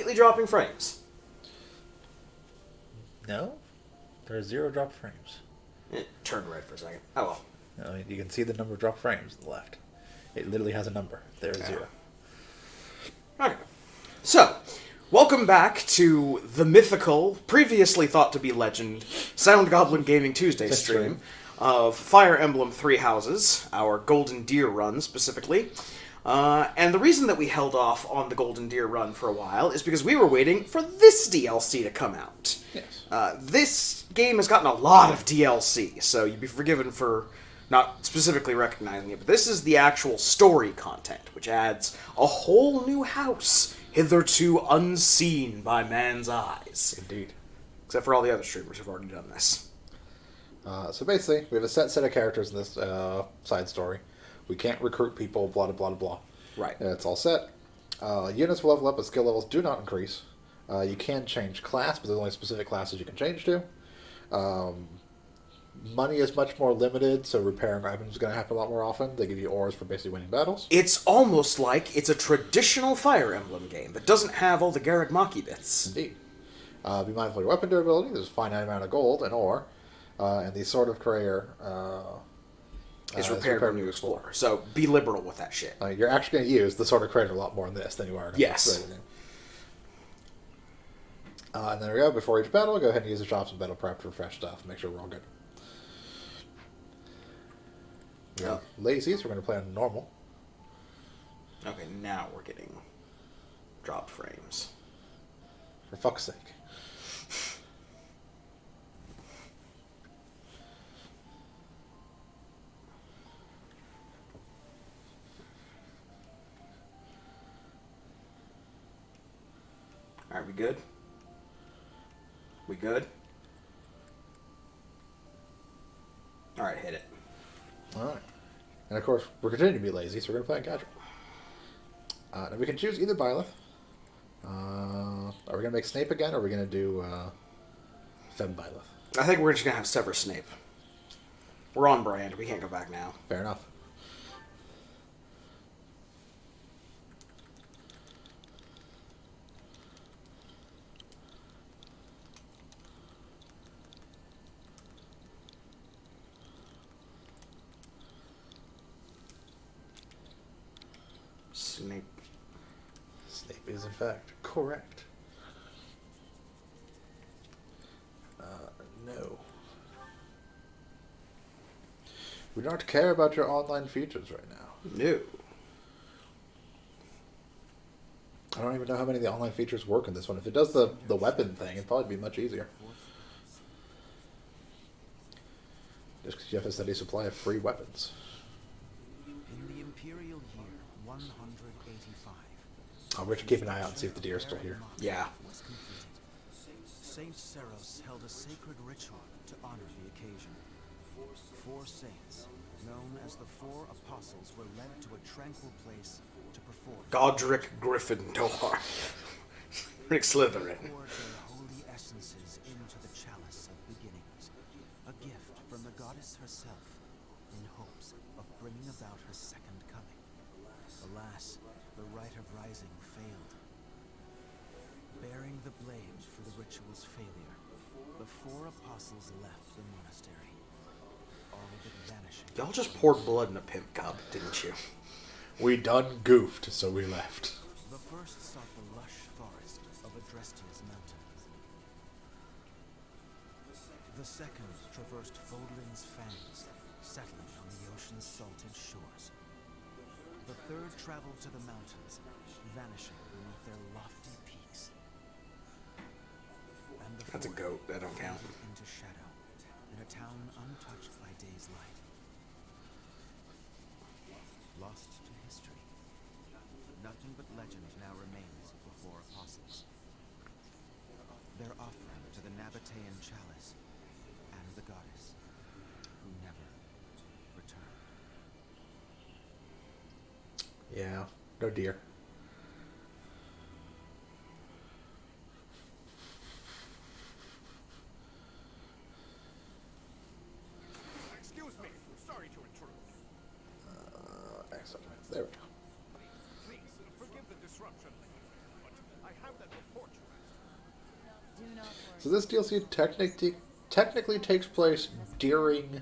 immediately dropping frames. No, there are 0 drop frames. It turned red for a second. Oh well. I mean, you can see the number of drop frames on the left. It literally has a number. There's 0. Okay. So, welcome back to the mythical, previously thought to be legend, Sound Goblin Gaming Tuesday stream of Fire Emblem Three Houses, our Golden Deer run specifically. And the reason that we held off on the Golden Deer run for a while is because we were waiting for this DLC to come out. Yes. This game has gotten a lot of DLC, so you'd be forgiven for not specifically recognizing it, but this is the actual story content, which adds a whole new house, hitherto unseen by man's eyes. Indeed. Except for all the other streamers who've already done this. So basically, we have a set of characters in this side story. We can't recruit people, blah, blah, blah, blah. Right. It's all set. Units will level up, but skill levels do not increase. You can change class, but there's only specific classes you can change to. Money is much more limited, so repairing items is going to happen a lot more often. They give you ores for basically winning battles. It's almost like it's a traditional Fire Emblem game that doesn't have all the Garreg Maki bits. Indeed. Be mindful of your weapon durability. There's a finite amount of gold and ore. And the Sword of Courier Is repaired when you explore. So be liberal with that shit. You're actually going to use the Sword of Courier a lot more in this than you are in Yes. And there we go. Before each battle, go ahead and use the shops and battle prep to refresh stuff. Make sure we're all good. Yeah. Lazy, so we're going to play on normal. Okay, now we're getting drop frames. For fuck's sake. Alright, we good? We good? Alright, hit it. Alright. And of course, we're continuing to be lazy, so we're going to play on casual. And we can choose either Byleth. Are we going to make Snape again, or are we going to do Fem Byleth? I think we're just going to have Sever Snape. We're on brand. We can't go back now. Fair enough. Snape. Snape is, in fact, correct. No. We don't care about your online features right now. No. I don't even know how many of the online features work in this one. If it does the weapon thing, it'd probably be much easier. Just because you have a steady supply of free weapons. In the Imperial year 185, We have to keep an eye out and see if the deer is still here. Yeah. was completed. Saint Seros held a sacred ritual to honor the occasion. 4 saints, known as the 4 apostles, were led to a tranquil place to perform. Godric Gryffindor. Rick Slytherin. Poured their holy essences into the chalice of beginnings, a gift from the goddess herself, in hopes of bringing about her second coming. Alas, the rite of rising failed. Bearing the blame for the ritual's failure, the 4 apostles left the monastery, all but vanishing. Y'all just poured blood in a pimp cup, didn't you? We done goofed, so we left. The first sought the lush forest of Adrestia's mountain. The second traversed Fodlin's fangs, settling on the ocean's salted shores. The third traveled to the mountains, vanishing beneath their lofty peaks. And the That's a fourth goat. That don't count. faded into shadow, in a town untouched by day's light. Lost to history. Nothing but legend now remains of the 4 apostles. Their offering to the Nabatean chalice and the goddess, who never returned. Yeah, no deer. Excuse me. Sorry to intrude. Excellent. There we go. Please, forgive the disruption. But I have that report So this DLC technically takes place during,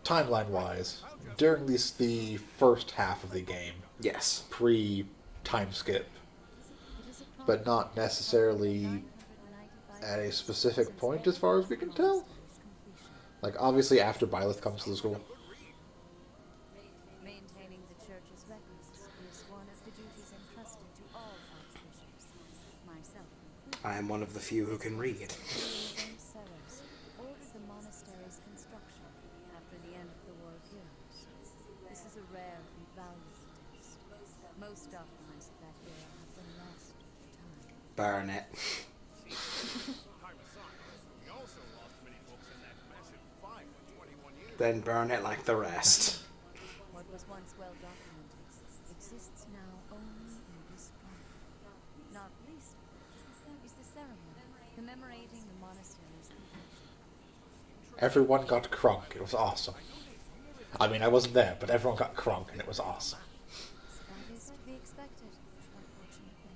timeline-wise, during the first half of the game, Yes. pre-time skip, but not necessarily at a specific point as far as we can tell. Like, obviously after Byleth comes to the school. Maintaining the church's records is one of the duties entrusted to all archbishops, myself included. I am one of the few who can read. Saint Seros ordered the monastery's construction after the end of the War of Heroes. This is a rare and valuable text. Most documents of that era have been lost to time. Baronet. Time aside, we also lost many books in that massive fire in 21 years. Then Baronet like the rest. What was once well documented exists now only in this book. Not least is the ceremony commemorating the monastery's completion. Everyone got crunk. It was awesome. I mean, I wasn't there, but everyone got crunk, and it was awesome. That is to be expected, unfortunately.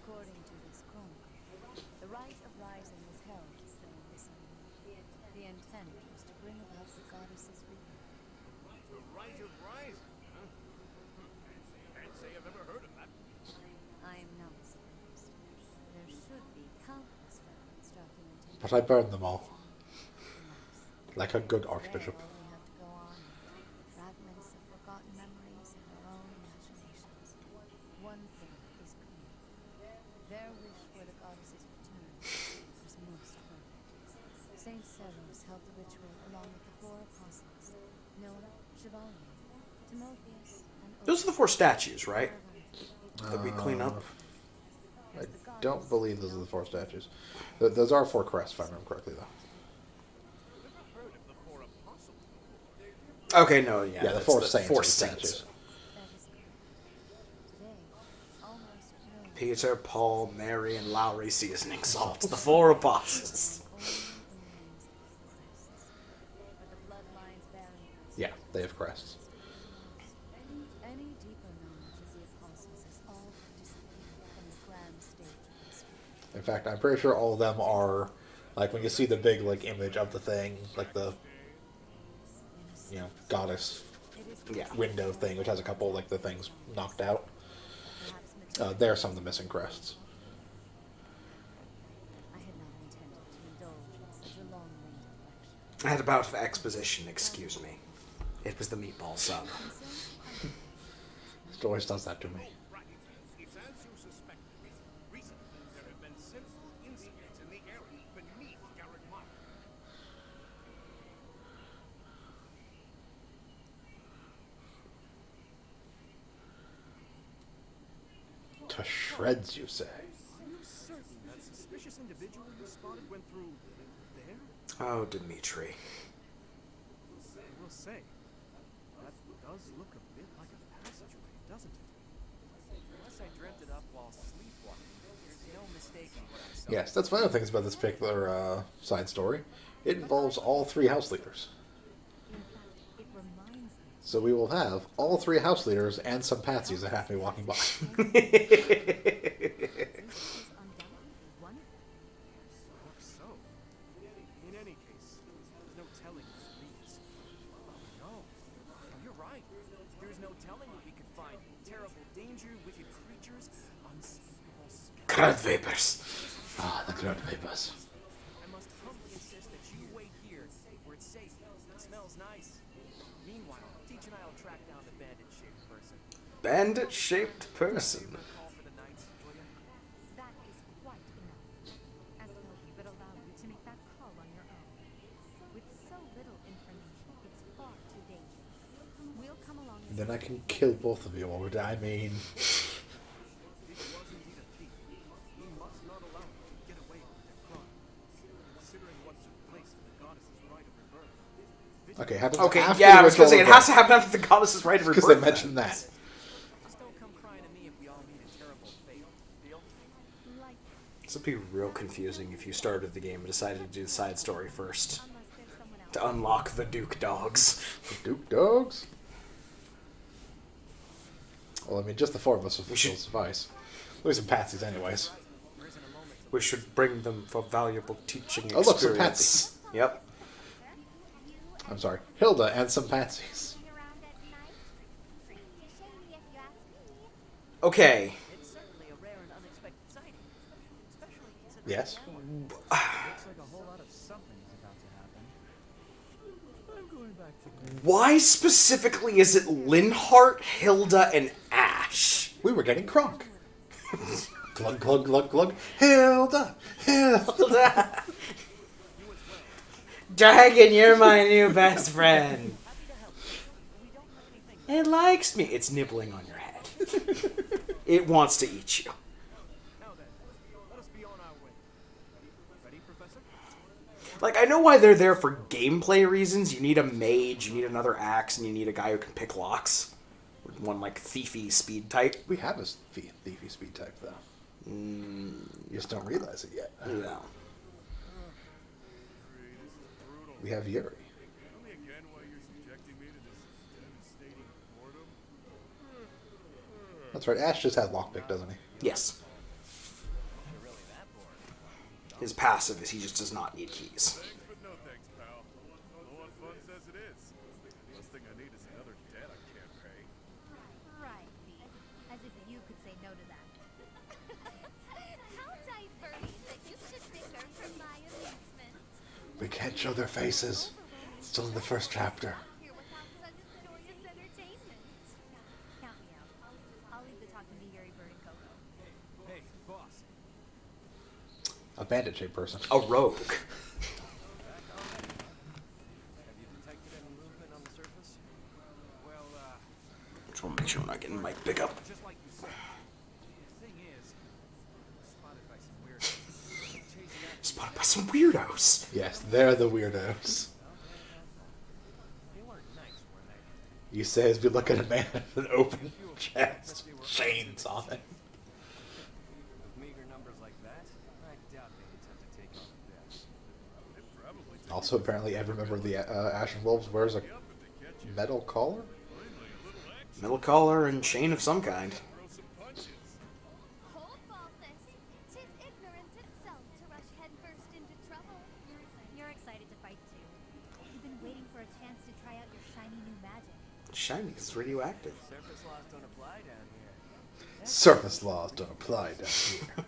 According to this chronicle, the rite of rising was held during the ceremony. The intent was to bring about the goddess's rebirth. The Rite of Rising, huh? Can't say I've ever heard of that. I am not surprised. There should be countless records documenting. But I burned them all, Alas, like a good there archbishop. all we have to go on are fragments of forgotten memories and our own imaginations. One thing is clear. Their wish for the goddess's return was most fervent. Saint Seros held the ritual along with the four apostles, Noah, Chevalier, Timotheus, and Those are the 4 statues, right? That we clean up. I don't believe those are the 4 statues. Those are 4 crests, if I remember correctly, though. Never heard of the 4 apostles. Okay, no, yeah. Yeah, the that's 4 saints. 4 are the saints. statues. That is correct. Today, almost no one Peter, Paul, Mary, and Lowry seasoning salt. The 4 apostles. only the names of the crests, but the bloodlines bearing those Yeah, they have crests. any deeper knowledge of the apostles has all but disappeared from the grand stage of history. In fact, I'm pretty sure all of them are, like, when you see the big, like, image of the thing, like the, goddess It is Yeah. window thing, which has a couple, like, the things knocked out. perhaps material. There are some of the missing crests. I had not intended to indulge in such a long-winded lecture. I had a bout of exposition, excuse me. It was the meatball sub. It always does that to me. Right. It's as you suspected. Recently, there have been several incidents in the area beneath Garrett Mine. To shreds, you say? Are you certain that suspicious individual you spotted went through there? Oh, Dimitri. I will say, that does look a bit like a passageway, doesn't it? Unless I dreamt it up while sleepwalking, there's no mistaking what I saw. Yes, that's one of the things about this particular side story. It involves all 3 house leaders. In fact, it reminds me. So we will have all 3 house leaders and some patsies that have to be walking by. This is undoubtedly one of them. Perhaps so. In any case, there's no telling what it leads. No, you're right. There's no telling what we could find. Terrible danger, wicked creatures, unspeakable spells. Crud vapors. Ah, the crud vapors. I must humbly insist that you wait here, where it's safe. It smells nice. Meanwhile, Teach and I will track down the bandit-shaped person. Bandit-shaped person. Call for the knights, will you? That is quite enough. As though we would allow you to make that call on your own. With so little information, it's far too dangerous. We'll come along and Then I can kill both of you, or I mean... It was indeed a thief. We must not allow him to get away with their crime. Considering what took place in the goddess's rite of rebirth. Okay, happens Okay, after yeah, the I was gonna say, it ritual has to happen after the goddess's right of rebirth. because they mentioned that. Just don't come crying to me if we all meet a terrible fate. Deal? like This would be real confusing if you started the game and decided to do the side story first. unless there's someone else. To unlock the Duke dogs. Duke dogs? Well, I mean, just the 4 of us will should- suffice. At least some patsies anyways. There isn't a moment to We should bring them for valuable teaching Oh, look, some experience. pets. Yep. I'm sorry. Hilda and some pansies. Hang around at night? Pretty shady if you ask me. Okay. It's certainly a rare and unexpected sighting, especially considering Yes. the hour. Looks like a whole lot of something's about to happen. I'm going back to bed. Why specifically is it Linhart, Hilda, and Ash? We were getting crunk. Glug, glug, glug, glug. Hilda! Hilda! Dragon, you're my new best friend. Happy to help. We don't have anything. It likes me. It's nibbling on your head. It wants to eat you. Now then, let us be on our way. Ready, Professor? Like, I know why they're there for gameplay reasons. You need a mage, you need another axe, and you need a guy who can pick locks. One, like, thiefy speed type. We have a thiefy speed type, though. You just don't realize it yet. No. We have Yuri. Tell me again why you're subjecting me to this devastating boredom. That's right. Ash just has lockpick, doesn't he? Yes. His passive is he just does not need keys. Thanks, but no thanks, pal. Low on funds as it is. Last thing I need is another debt I can't pay. Right, B. As if you could say no to that. How diverting that you should bicker for my amusement. We can't show their faces. Still in the first chapter. Here without such joyous entertainment. Count me out. I'll leave the talking to Yuri, Bird, and Coco. Hey, boss. A bandit-shaped person. A rogue. Have you detected any movement on the surface? Well, Just want to make sure I'm not getting Mike big up. just like you said. The thing is, spotted by some weird chasing after Spotted by some weirdos. Yes, they're the weirdos. They weren't nice, were they? You say as we look at a man with an open chest, chains on it. With meager numbers like that, I doubt they intend to take on the death. It probably takes Also, apparently, every member of the Ashen Wolves wears a up if they catch you. metal collar. Finally, a little action. Metal collar and chain of some kind. Throw some punches. Hold, Balthus. 'Tis ignorance itself to rush headfirst into trouble. You're excited to fight too. You've been waiting for a chance to try out your shiny new magic. Shiny is radioactive. Surface laws don't apply down here. Surface laws don't apply down here.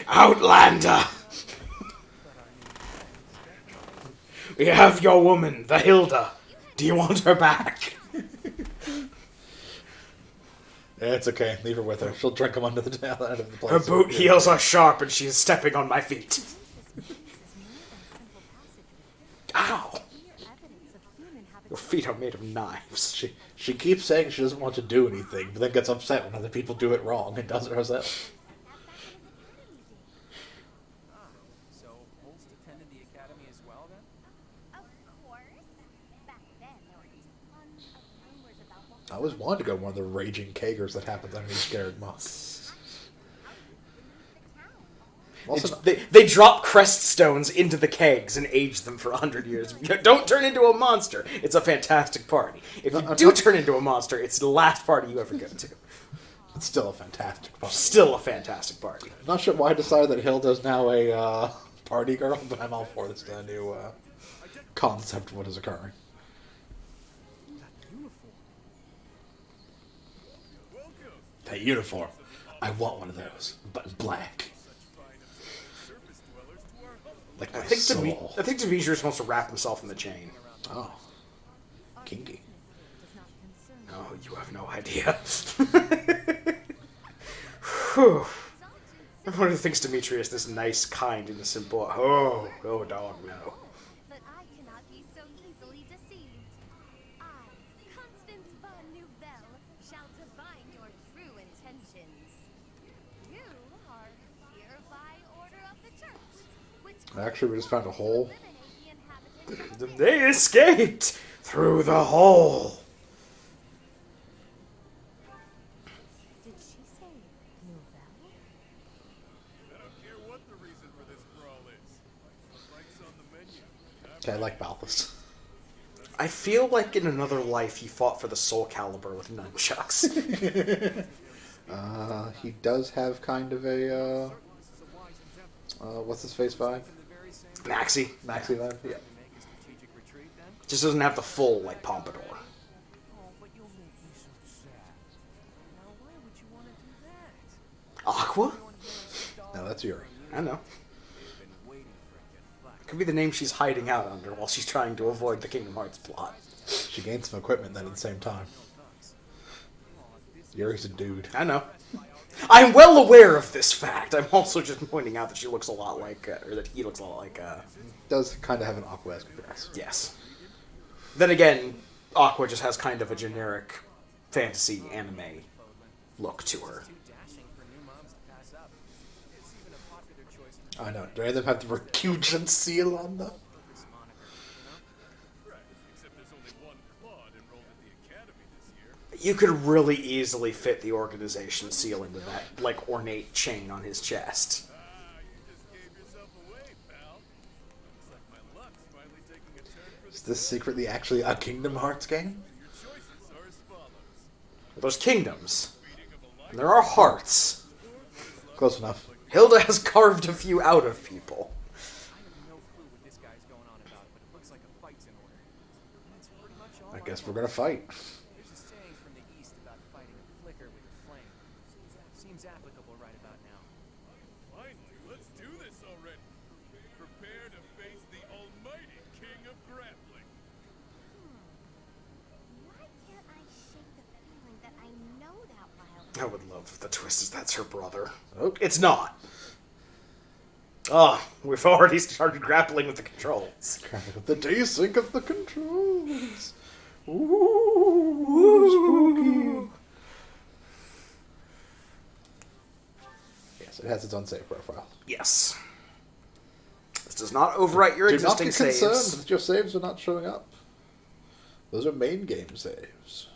Outlander! We have your woman, the Hilda. Do you want her back? It's okay. Leave her with her. She'll drink them under the tail end of the place. Her boot heels are sharp and she is stepping on my feet. This is more than simple passageway. Ow! Clear evidence of human Your habitation. feet are made of knives. She keeps saying she doesn't want to do anything, but then gets upset when other people do it wrong and does it herself. So, Holst attended the academy as well, then? Of course. Back then, there were tons of rumors about what I always wanted to go to one of the raging kegers that happens underneath Scared Moss. Also, They drop crest stones into the kegs and age them for 100 years. Don't turn into a monster. It's a fantastic party. If you do turn into a monster, it's the last party you ever go to. it's still a fantastic part. Still a fantastic party. Not sure why I decided that Hilda's now a party girl, but I'm all for this new concept of what is occurring. That uniform. I want one of those, but in black. Like my I think soul. Demetrius wants to wrap himself in the chain. Oh. Kinky. Does not concern Oh, you have no idea. Whew. One of the things Demetrius, this nice, kind, innocent boy. Oh, dog, no. But I cannot be so easily deceived. I, Constance von Nouvelle, shall divine your true intentions. You are here by order of the church, which Actually, we just found a hole. eliminate the inhabitants of the They escaped through the hole. Did she say Nouvelle? I don't care what the reason for this brawl is. Fight's on the menu. Okay, I like Balthus. I feel like in another life he fought for the Soul Calibur with nunchucks. He does have kind of a What's his face vibe? Maxi. Maxi vibe? Yeah. Make a strategic retreat then? Just doesn't have the full, like, pompadour. Oh, but you'll make me so sad. Now, why would you want to do that? Aqua? Everyone here is so No, that's Yuri. I know. They've been waiting for it to fight. Could be the name she's hiding out under while she's trying to avoid the Kingdom Hearts plot. She gained some equipment then at the same time. Yuri's a dude. I know. I'm well aware of this fact. I'm also just pointing out that she looks a lot like, or that he looks a lot like, Does kind of have an Aqua-esque appearance. yes. Then again, Aqua just has kind of a generic fantasy anime look to her. Too dashing for new moms to pass up. It's even a popular choice for I know. Do any of them have the Recugent seal on them? this moniker, you know? Right. Except there's only one Claude enrolled at the academy this year. You could really easily fit the organization seal into that, like, ornate chain on his chest. Ah, you just gave yourself away, pal. Looks like my luck's finally taking a turn for Is the this secretly actually a Kingdom Hearts game? Your choices are as follows. There's kingdoms, Reading of a and there are hearts. Close enough. Hilda has carved a few out of people. I have no clue what this guy's going on about, but it looks like a fight's in order. And that's pretty much all I I guess know. we're gonna fight. There's a saying from the East about fighting a flicker with a flame. Seems applicable right about now. Finally, let's do this already. Prepare to face the almighty king of grappling. Why can't I shake the feeling that I know that wild? I would love if the twist is that's her brother. Oh. It's not. Ah, we've already started grappling with the controls. The desync of the controls. Ooh, spooky. Yes, it has its own save profile. Yes. This does not overwrite your Do not existing get concerned saves. that your saves are not showing up. Those are main game saves.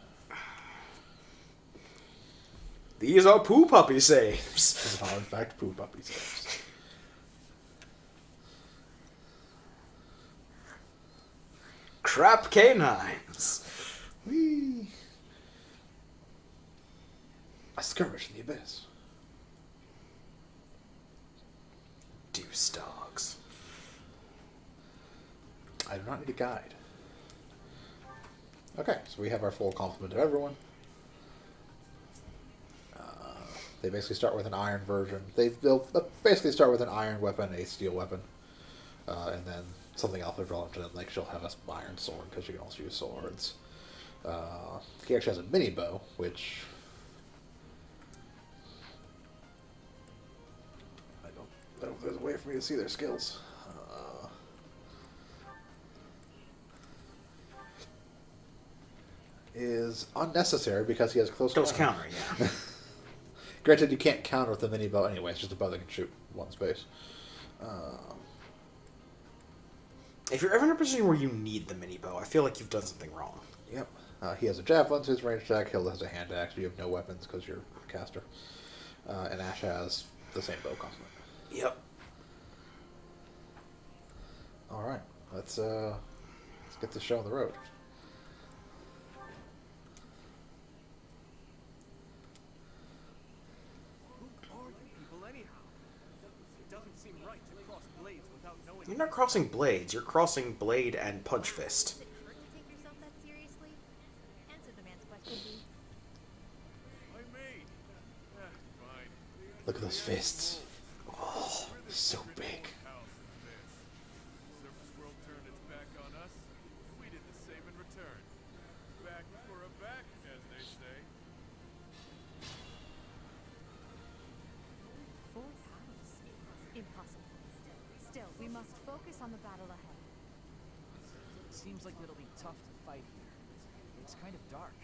These are poo puppy saves. These are in fact poo puppy saves. Crap canines. Whee! A skirmish in the abyss. Deuce dogs. I do not need a guide. Okay, so we have our full complement of everyone. They basically start with an iron version. They'll basically start with an iron weapon, a steel weapon, and then something else will draw into them. Like she'll have an iron sword because she can also use swords. He actually has a mini bow, which I don't know if there's a way for me to see their skills. Is unnecessary because he has close Counter, yeah. Granted, you can't counter with a mini bow anyway. It's just a bow that can shoot one space. If you're ever in a position where you need the mini bow, I feel like you've done something wrong. Yep. He has a javelin to his range attack. Hilda has a hand axe. You have no weapons because you're a caster. And Ash has the same bow complement. Yep. All right. Let's get this show on the road. Who are you people anyhow? It doesn't seem right to cross blades without knowing. You're not crossing blades. You're crossing blade and punch fist. Does it hurt to take yourself that seriously? Answer the man's question, B. My maid. Ah, fine. Look at those fists. Oh, so big. House is this. Surface world turned its back on us. We did the same in return. Back for a back, as they say. 4 battles? Impossible. Still, we must focus on the battle ahead. Seems like it'll be tough to fight here. It's kind of dark.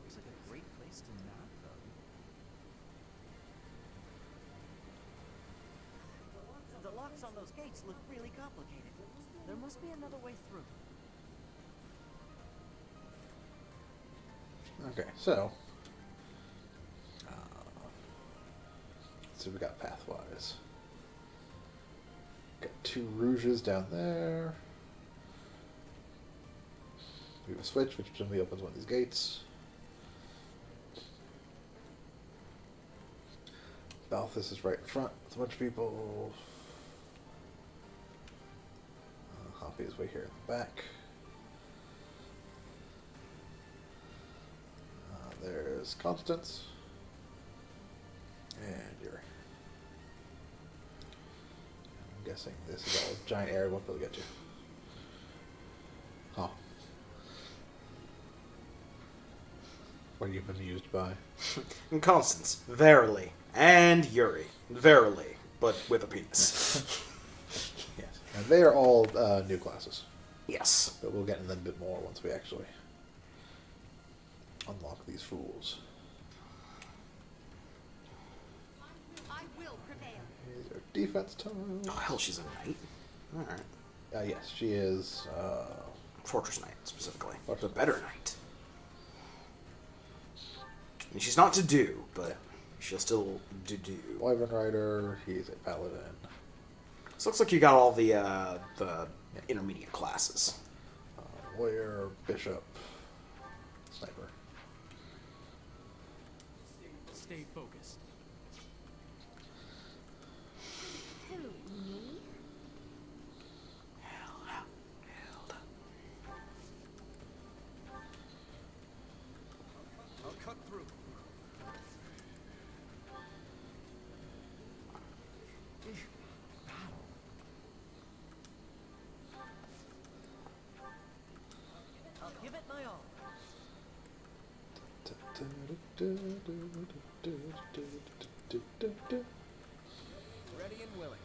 Looks like a great place to nap, though. The locks on those gates look really complicated. There must be another way through. Okay, so. So we got pathwise. Got 2 rouges down there. We have a switch, which presumably opens one of these gates. Balthus is right in front with a bunch of people. Hoppy is way here in the back. There's Constance. And Yuri. I'm guessing this is all giant area won't be able to get you. Huh. What have you been used by? And Constance, verily. And Yuri, verily, but with a penis. Yes. And they are all new classes. Yes. But we'll get into them a bit more once we actually unlock these fools. I will prevail. Here's our defense time. Oh, hell, she's a knight. Alright. Yes, she is. Fortress Knight, specifically. Fortress The better knight. I mean, she's not to do, but she'll still do. Wyvern Rider. He's a paladin. So looks like you got all the intermediate classes. Warrior, bishop, sniper. Stay focused. Who, me? I'll cut through. Battle. I'll give it my all. Ready and willing.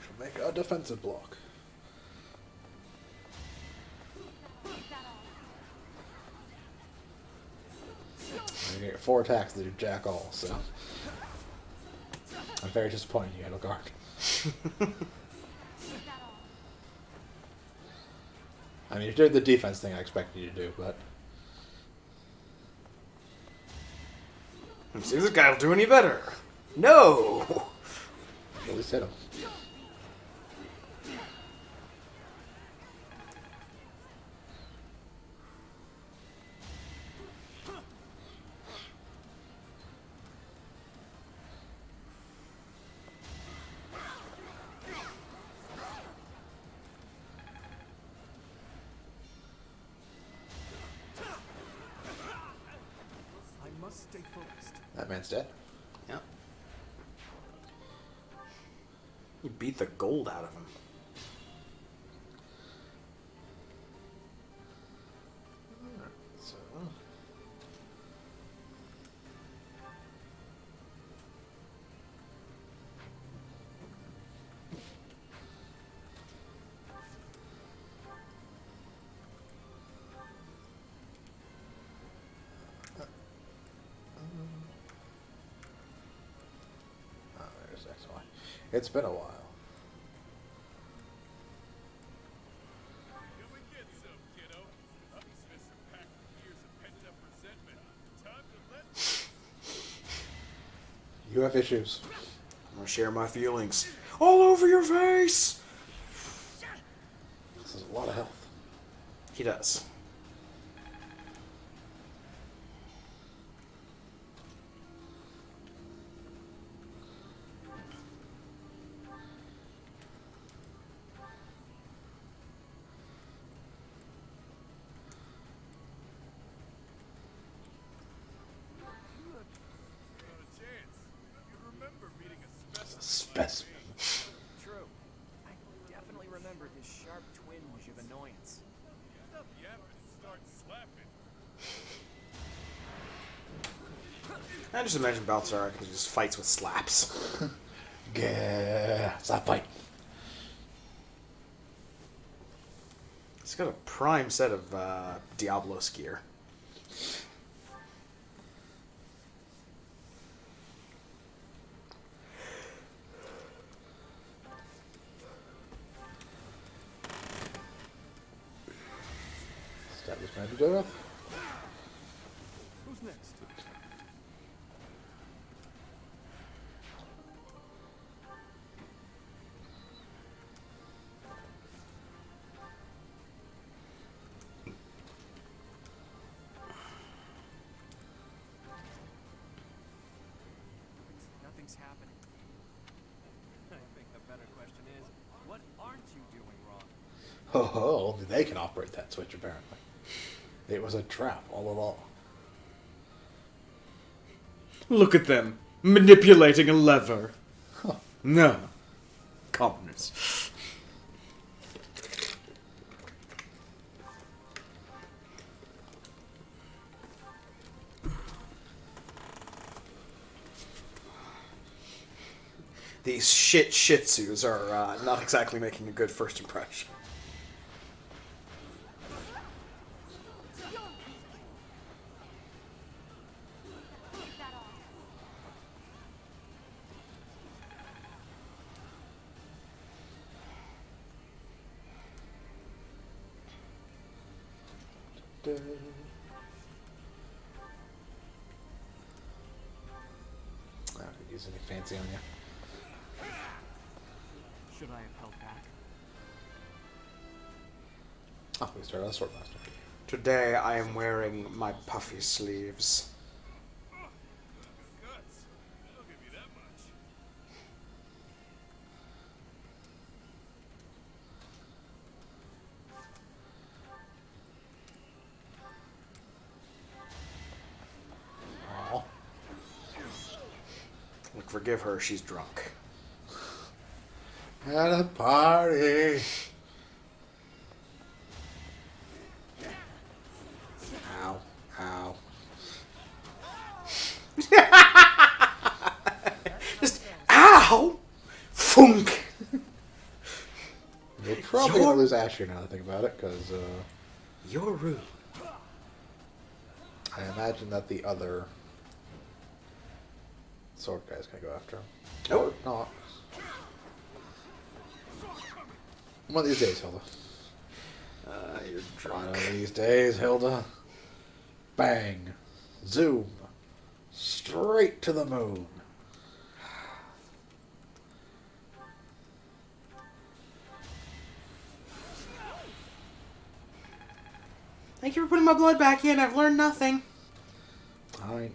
She'll make a defensive block. You get 4 attacks that do jack all, so I'm very disappointed you had a guard. I mean, you did the defense thing I expected you to do, but Let's see if this guy will do any better. No! at least hit him. I must stay focused. That man's dead. Yep. You beat the gold out of him. So, there's XY. It's been a while. Here we get some, kiddo. I've spent some packed years of pent up resentment. Time to let You have issues. I'm gonna share my feelings. All over your face! This is a lot of health. He does. not a chance. You remember meeting a specimen. Specimen. True. I definitely remember his sharp twinge of annoyance. Stop yapping and start slapping. I just imagine Balthazar because he just fights with slaps. Yeah, stop fighting. He's got a prime set of Diablos gear. Stab this man to death. Who's next? Nothing's happening. I think the better question is, What aren't you doing wrong? Oh, only they can operate that switch, apparently. It was a trap all along. Look at them, manipulating a lever. Huh. No. Commoners. These shit Shih Tzus are not exactly making a good first impression. Leave that off. I don't use any fancy on you. Should I have held back? Oh, we started on Swordmaster. Today I am wearing my puffy sleeves. Guts. I'll give you that much. Aw. Look, forgive her, she's drunk. At a party. Ow. Ow. Just, ow! Funk! We're probably going to lose Asher now that I think about it, because You're rude. I imagine that the other sword guy's going to go after him. Nope. Or not. One of these days, Hilda. You're One drunk. of these days, Hilda. Bang. Zoom. Straight to the moon. Thank you for putting my blood back in. I've learned nothing. I know.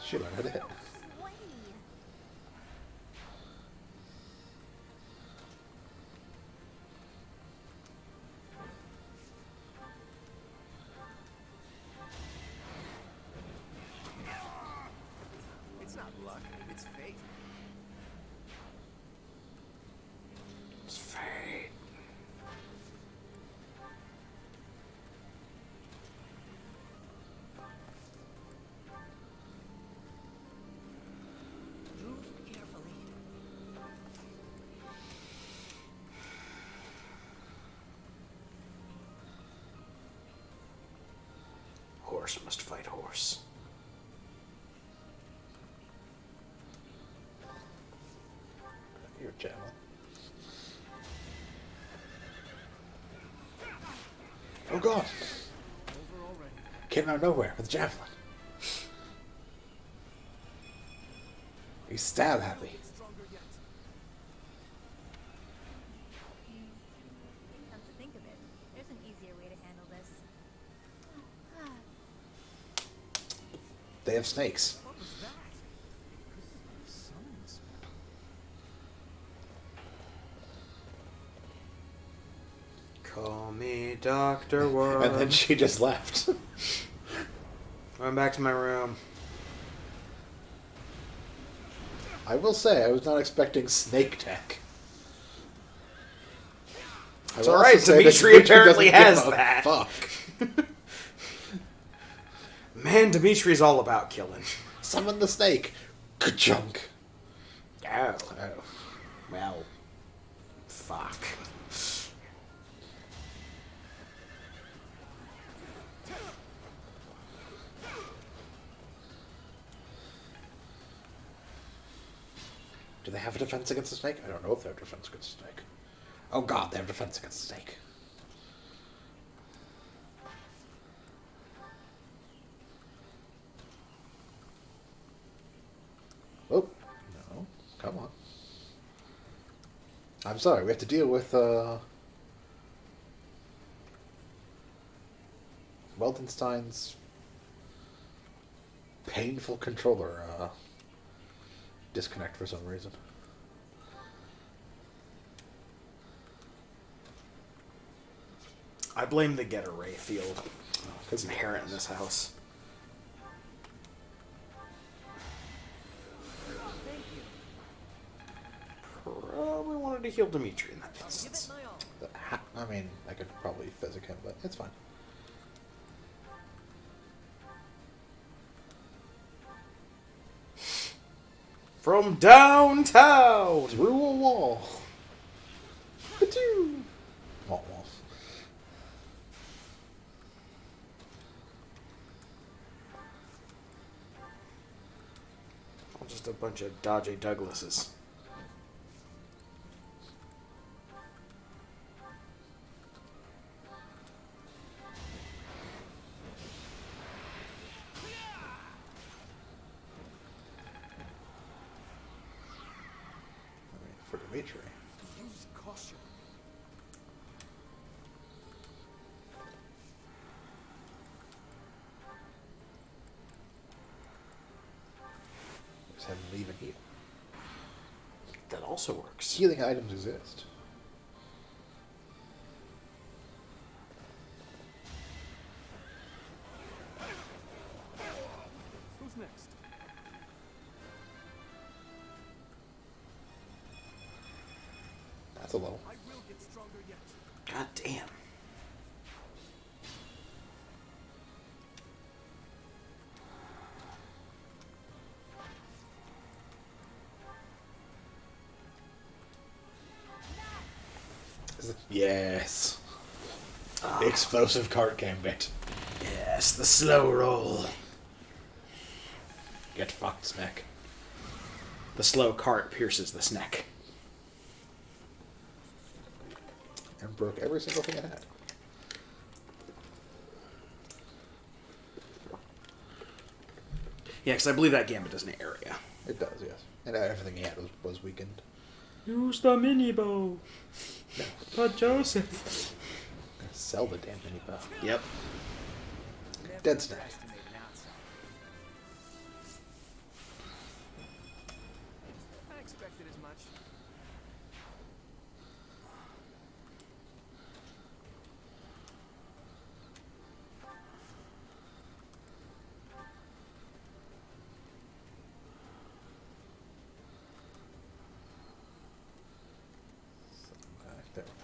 She learned how to hit. It's not luck, it's fate. It's fate. Move carefully. Horse must fight horse. You're a javelin. Oh god! Over already. Came out of nowhere with a javelin. He's stab happy. Stronger yet. Come to think of it, there's an easier way to handle this. They have snakes. What was that? Summon spell. Call me Dr. Worm. And then she just left. I'm back to my room. I will say, I was not expecting snake tech. I It's will alright, also say that Dimitri Dimitri apparently doesn't has give a that. Fuck. Man, Dimitri's all about killing. Summon the snake. Ka-chunk. Oh. Oh. Well. Fuck. Do they have a defense against the snake? I don't know if they have defense against the snake. Oh god, they have defense against the snake. Oh, no. Come on. I'm sorry, we have to deal with, Weldenstein's painful controller disconnect for some reason. I blame the get array field. It's Could be inherent in nice. this house. Thank you. Probably wanted to heal Dimitri in that Give it instance. my all. I mean, I could probably physic him, but it's fine. From downtown! Through a wall. Ka-choo! Wall. Just a bunch of dodgy Douglases. For Dimitri. Use caution. Just have him leave and heal. That also works. Healing items exist. Who's next? That's a low. I will get stronger yet. God damn. Yes. Explosive cart gambit. Yes, the slow roll. Get fucked, Snack. The slow cart pierces the snack. And broke every single thing it had. Yeah, because I believe that gambit is an area. It does, yes. And everything he had was weakened. Use the mini bow. No. But Joseph. Sell the damn mini bow. Yep. Dead Snack. Underestimate an outsider. I expected as much. There we go.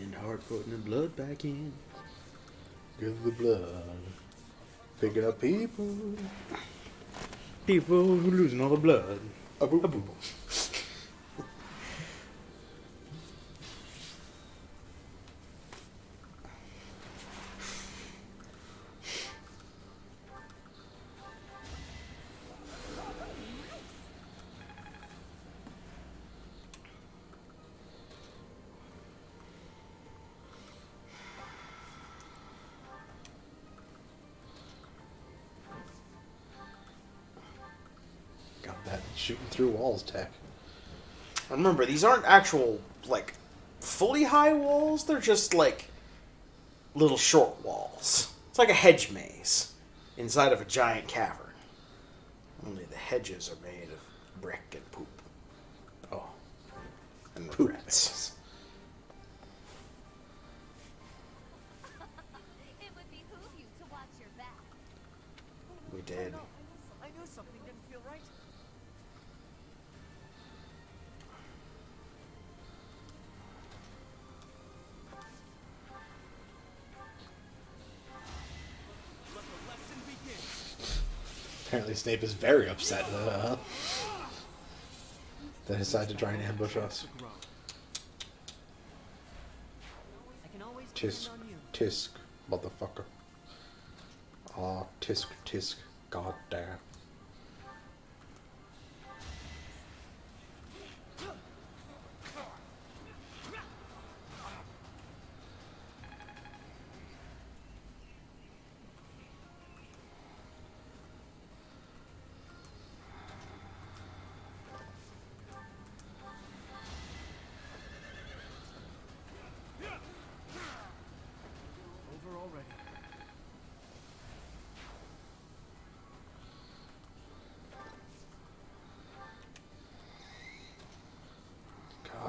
And hard putting the blood back in. Give the blood. Picking up people. People who losing all the blood. A-boop. Got that shooting through walls tech. And remember, these aren't actual, like, fully high walls. They're just, like, little short walls. It's like a hedge maze inside of a giant cavern. Only the hedges are made of brick and poop. Oh. And Poop regrets. It would behoove you to watch your back. We did. No, I knew something didn't feel right. Let the lesson begin. Apparently Snape is very upset that they decided to try and ambush us. I can always Tisk, depend on you. tisk, motherfucker. Ah, tisk, tisk, goddamn.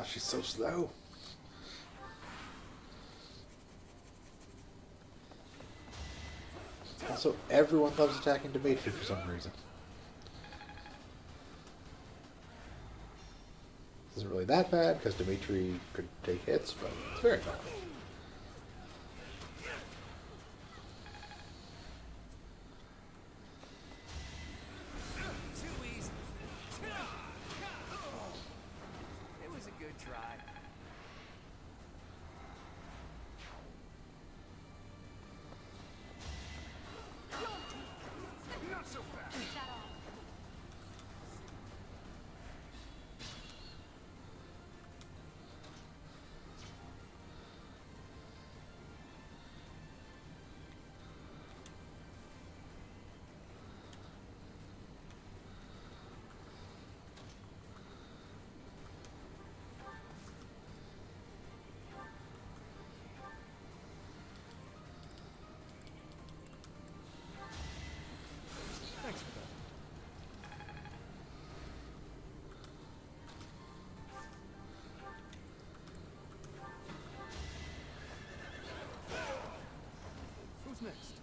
she's so slow. Also, everyone loves attacking Dimitri for some reason. This isn't really that bad, because Dimitri could take hits, but it's very bad. Too easy. It was a good try. Not so fast. Shut off. Thanks for that. Who's next?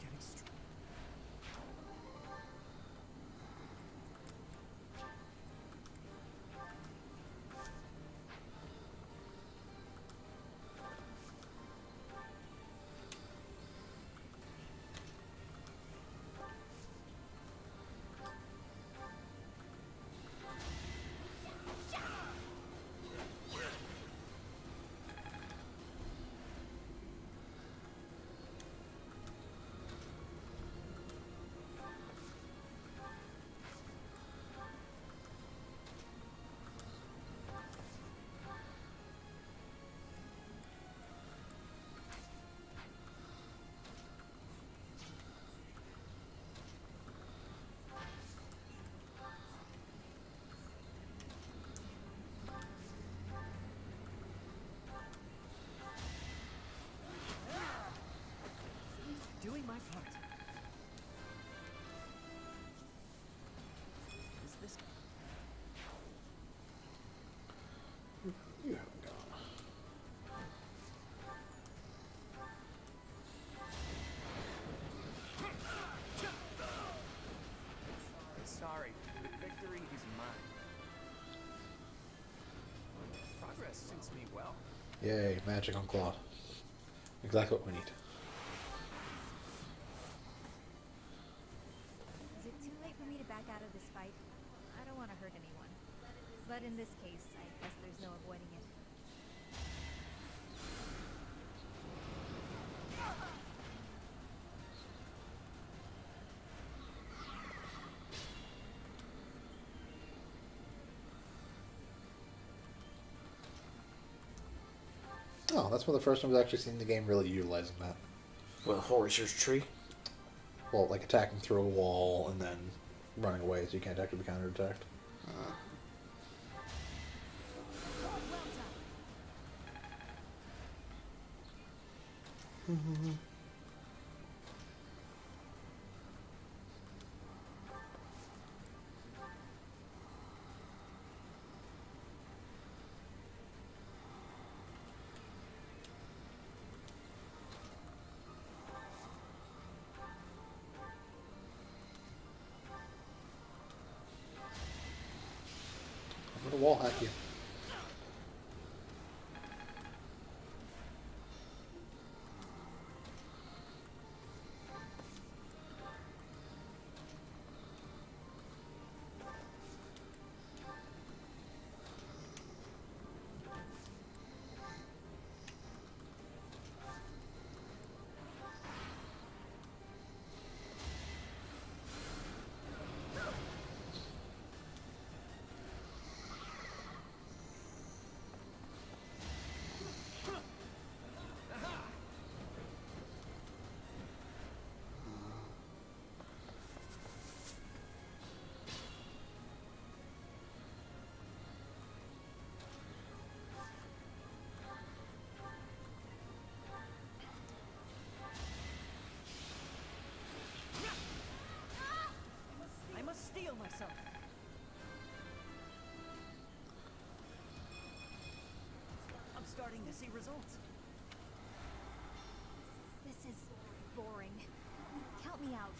Getting straight. Doing my part. Is this... You haven't gone. Sorry, the victory is mine. Progress suits me well. Yay, magic on Claude. Exactly what we need. Is it too late for me to back out of this fight? I don't want to hurt anyone. But in this case, I guess there's no avoiding it. Oh, that's one of the first times I've actually seen the game really utilizing that. Well, Horacer's tree. Well, like attacking through a wall and then running away so you can't actually be counterattacked. Well done. I'm gonna wall hack you. starting to see results. This is boring. Count me out.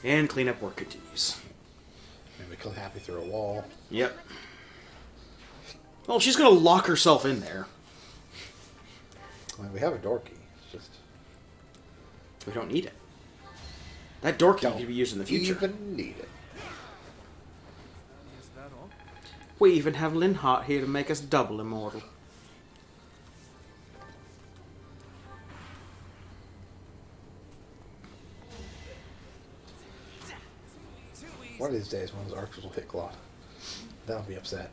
And cleanup work continues. And we kill Happy through a wall. Yep. Well, she's gonna lock herself in there. I mean, we have a door key. It's just... We don't need it. That door key Don't can be used in the future. even need it. Is that all? We even have Linhart here to make us double immortal. One of these days, one of those archers will hit Claude. That'll be upset.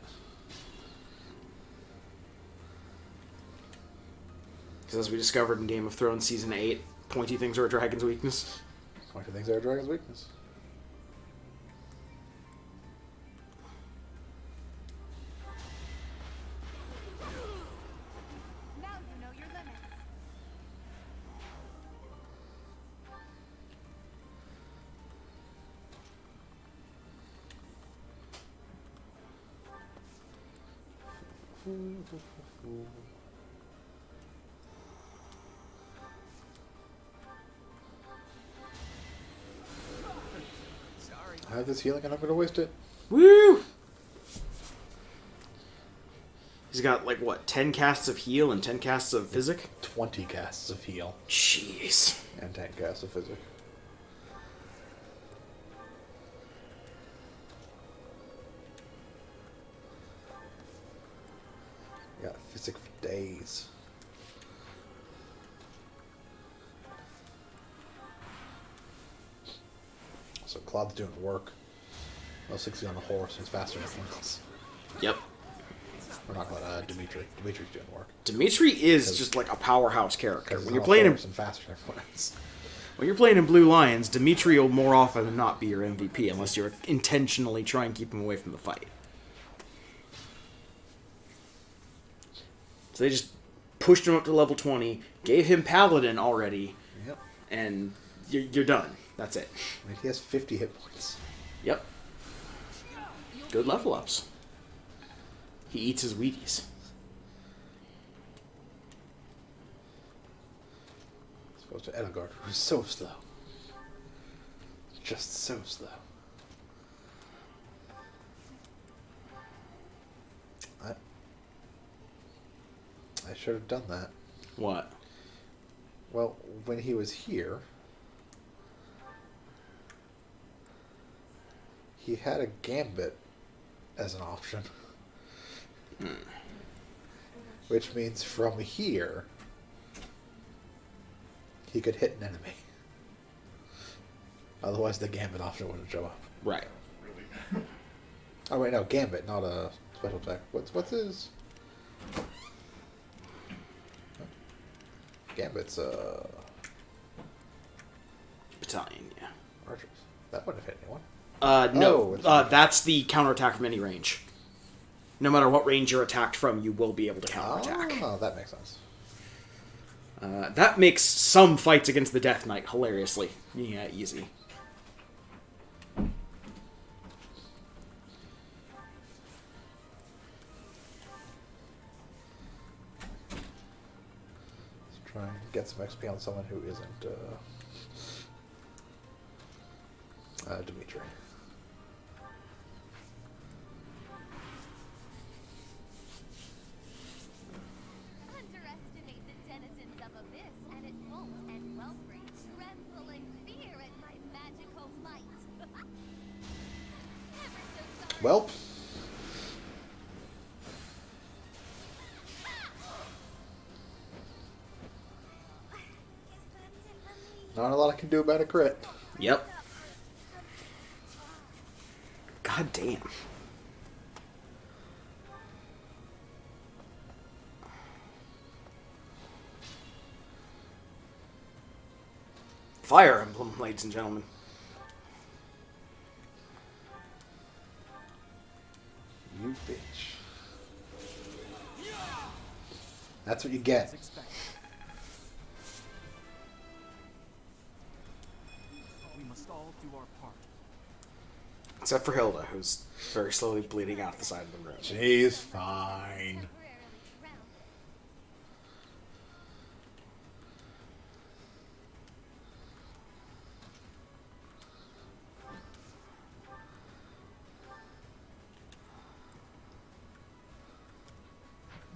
Because as we discovered in Game of Thrones Season 8, pointy things are a dragon's weakness. Pointy things are a dragon's weakness. Now you know your limits. I have this healing and I'm going to waste it. Woo! He's got, like, what, 10 casts of heal and 10 casts of physic? 20 casts of heal Jeez. and 10 casts of physic. I got physic for days. So Claude's doing work. Well, 60 on the horse. He's faster than everyone else. Yep. We're not going to Dimitri. Dimitri's doing work. Dimitri is just, like, a powerhouse character. Because When you're playing him, and faster than everyone else. when you're playing in Blue Lions, Dimitri will more often than not be your MVP unless you're intentionally trying to keep him away from the fight. So they just pushed him up to level 20, gave him Paladin already, Yep. and you're done. That's it. I mean, he has 50 hit points. Yep. Good level ups. He eats his Wheaties. As opposed to Edelgard, who's so slow. Just so slow. I should have done that. What? Well, when he was here, he had a gambit as an option. Which means from here, he could hit an enemy. Otherwise, the gambit option wouldn't show up. Right. Oh wait, no, gambit, not a special attack. What's his? Gambit's Battalion, yeah. archers. That wouldn't have hit anyone. No. Oh, That's the counterattack from any range. No matter what range you're attacked from, you will be able to counterattack. Oh, that makes sense. That makes some fights against the Death Knight hilariously easy. Let's try and get some XP on someone who isn't Dimitri. Underestimate the denizens of Abyss, and it won't end well for you. Tremble in fear at my magical might. Well. Not a lot I can do about a crit. Yep. God damn. Fire Emblem, ladies and gentlemen. You bitch. That's what you get. As expected. We must all do our part. Except for Hilda, who's very slowly bleeding out the side of the room. She's fine.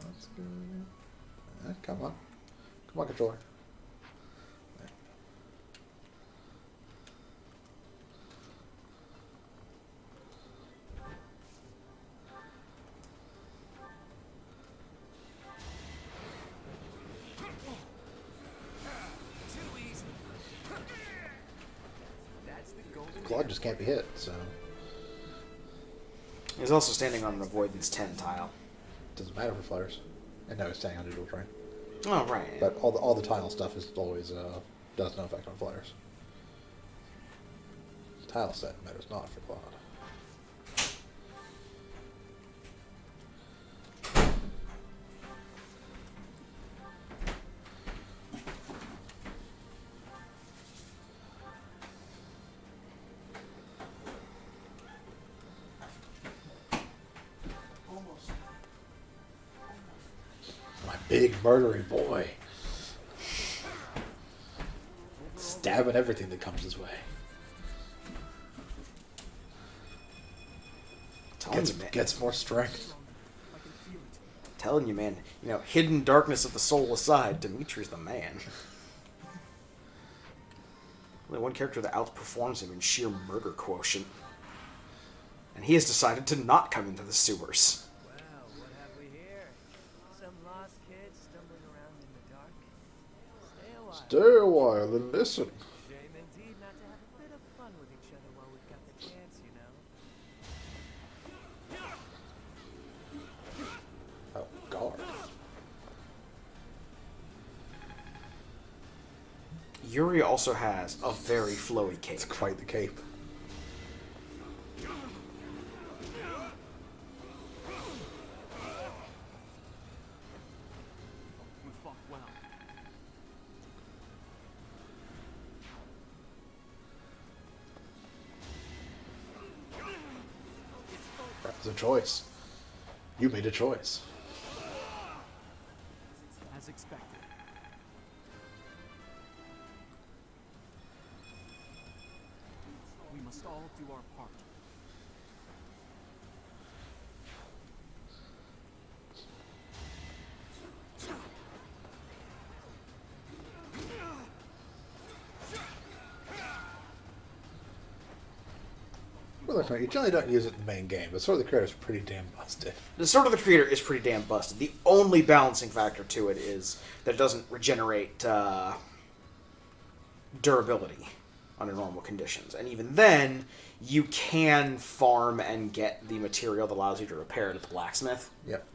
That's good. Come on. Come on, controller. Too easy. That's the golden. Claude just can't be hit, so He's also standing on an avoidance 10 tile. doesn't matter for flyers. And now he's staying on digital train. Oh, right. But all the tile stuff is always does no effect on flyers. Tile set matters not for Claude. My big murdering boy. Stabbing everything that comes his way. Gets more strength. Telling you, man. You know, hidden darkness of the soul aside, Dimitri's the man. Only one character that outperforms him in sheer murder quotient. And he has decided to not come into the sewers. Well, what have we here? Some lost kids stumbling around in the dark? Stay a while. Stay a while and listen. Shame indeed not to have a bit of fun with each other while we've got the chance, you know? Oh, God. Yuri also has a very flowy cape. It's quite the cape. We fought well. That was a choice. You made a choice. As expected. We must all do our part. Well, you generally don't use it in the main game, but Sword of the Creator is pretty damn busted. The Sword of the Creator is pretty damn busted. The only balancing factor to it is that it doesn't regenerate durability under normal conditions. And even then, you can farm and get the material that allows you to repair it at the blacksmith. Yep.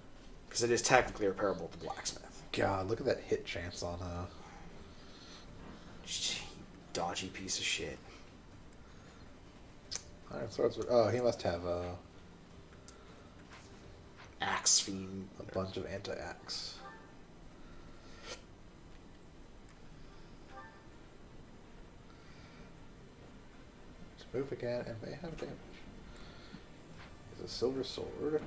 Because it is technically repairable at the blacksmith. God, look at that hit chance on Dodgy piece of shit. Iron Swords. Oh, he must have Axe Fiend. a bunch of anti-axe. Let's move again and may have damage. It's a silver sword.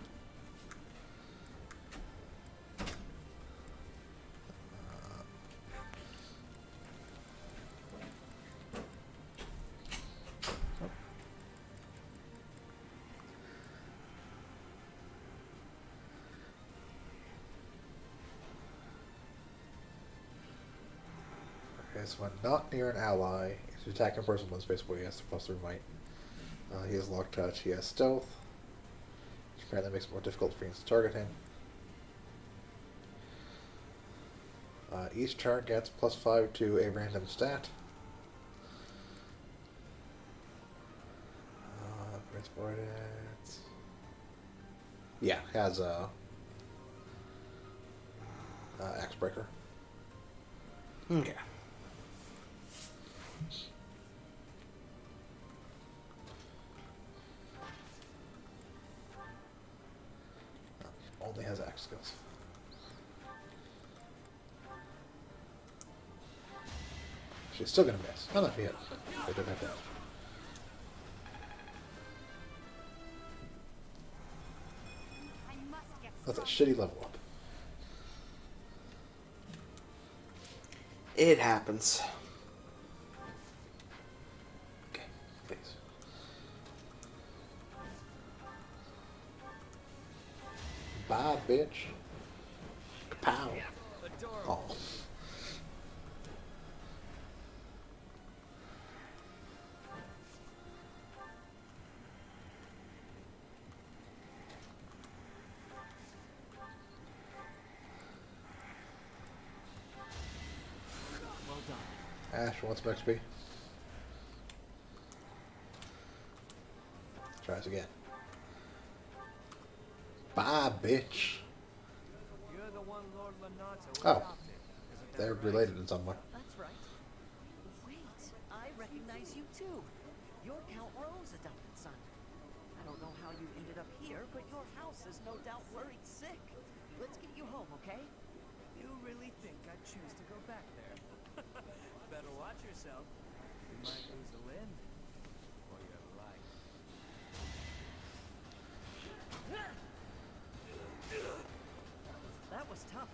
Okay, so when not near an ally, he's attacking person one space where he has +3 might. He has lock touch, he has stealth. Apparently makes it more difficult for you to target him. Each turn gets +5 to a random stat. Yeah, has a Axe Breaker. Okay. Only has axe skills. She's still gonna miss. Oh no, she hit. They did have that. I must get That's a stronger. shitty level up. It happens. Okay, please. Bye, bitch. Kapow. Adorable. Oh. Well done. Ash wants some XP. Tries again. Bye, bitch. You're the one Lord Lenato Oh. adopted. Isn't that They're right? related in some way. That's right. Wait, I recognize you too. You're Count Rowe's adopted son. I don't know how you ended up here, but your house is no doubt worried sick. Let's get you home, okay? You really think I'd choose to go back there? Better watch yourself. You might lose a limb. Or your life. That was tough.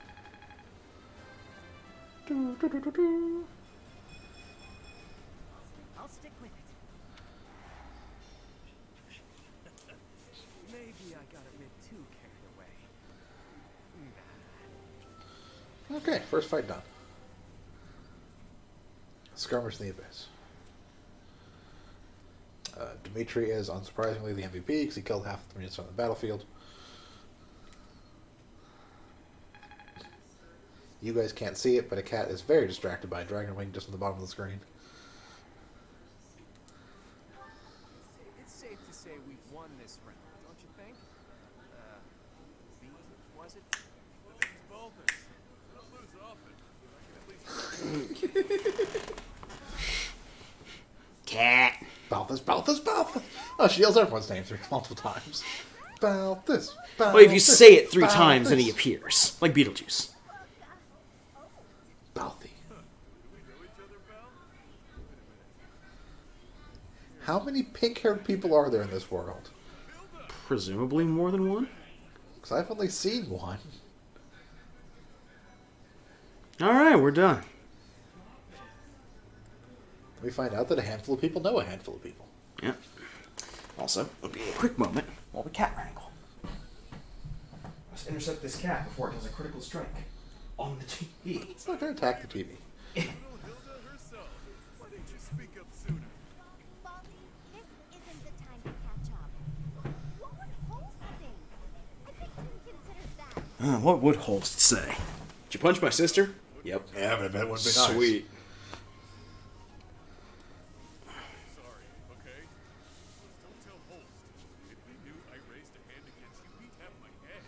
I'll stick with it. Maybe I got a bit too carried away. Okay, first fight done. Skirmish in the Abyss. Dimitri is unsurprisingly the MVP because he killed half the units on the battlefield. You guys can't see it, but a cat is very distracted by a dragon wing just on the bottom of the screen. It's safe to say we've won this round, don't you think? B, was it? The name's Baldus. I don't lose often. I can at least Cat. Balthus, Balthus, Balthus! Oh, she yells everyone's name multiple times. Balthus, Balthus. Well, if you say it 3 Balthus. times, then he appears. Like Beetlejuice. Balthy. we know each other, pal? How many pink-haired people are there in this world? Presumably more than one. Because I've only seen one. Alright, we're done. We find out that a handful of people know a handful of people. Yeah. Also, it'll be a quick moment while we cat wrangle. Let's intercept this cat before it does a critical strike on the TV. It's not going to attack the TV. Little Hilda herself. Why didn't you speak up sooner? Baldy, this isn't the time to catch up. What would Holst think? I think he considers that. What would Holst say? Did you punch my sister? Yep. Yeah, but I bet it would be Sweet. Sorry, okay? Don't tell Holst. If he knew I raised a hand against you, he'd have my head.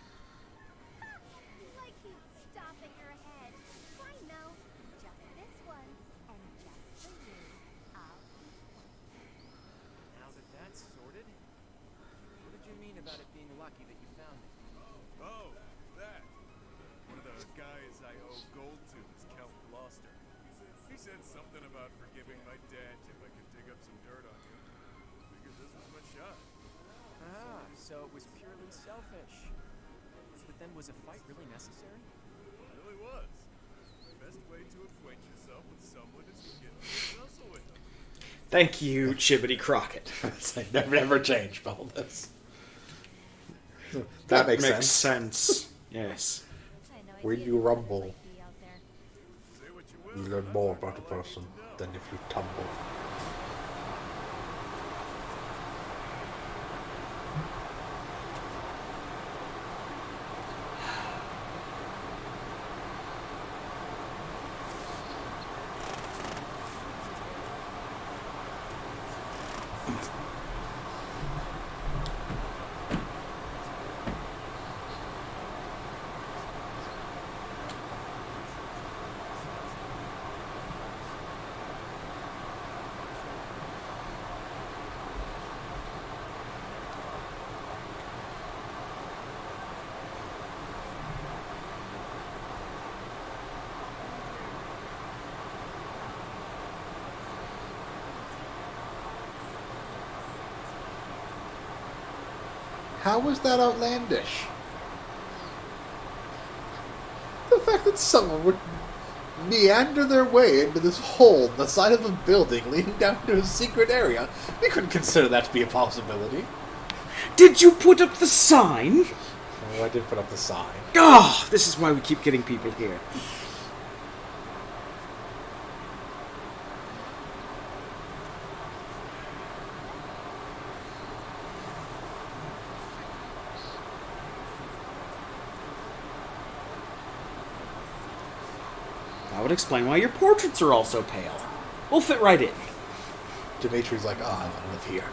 Like he'd stop at your head. Fine, no. Just this once, and just for you. Now that that's sorted, what did you mean about it being lucky that you found it? Oh, that. One of the guys I owe gold to is Count Gloucester. He said something about forgiving my debt if I could dig up some dirt on you. Figured this was my shot. Ah, so it was purely selfish. But then was a fight really necessary? It really was. Best way to acquaint yourself with someone is to get to wrestle with them. Thank you, Chibbity Crockett. never change, Balthus. That makes sense. sense. Yes. I know When ideas you of others rumble, like me out there. Say what you you will. learn but more I'm about a all I person need to know. than if you tumble. How is that outlandish? The fact that someone would meander their way into this hole in the side of a building leading down to a secret area, we couldn't consider that to be a possibility. Did you put up the sign? Oh, I did put up the sign. Ah, this is why we keep getting people here. That would explain why your portraits are all so pale. We'll fit right in. Dimitri's like, I want to live here.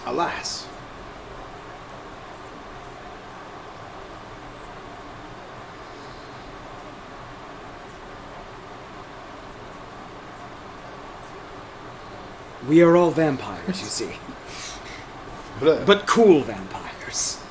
Alas. We are all vampires, you see. But cool vampires.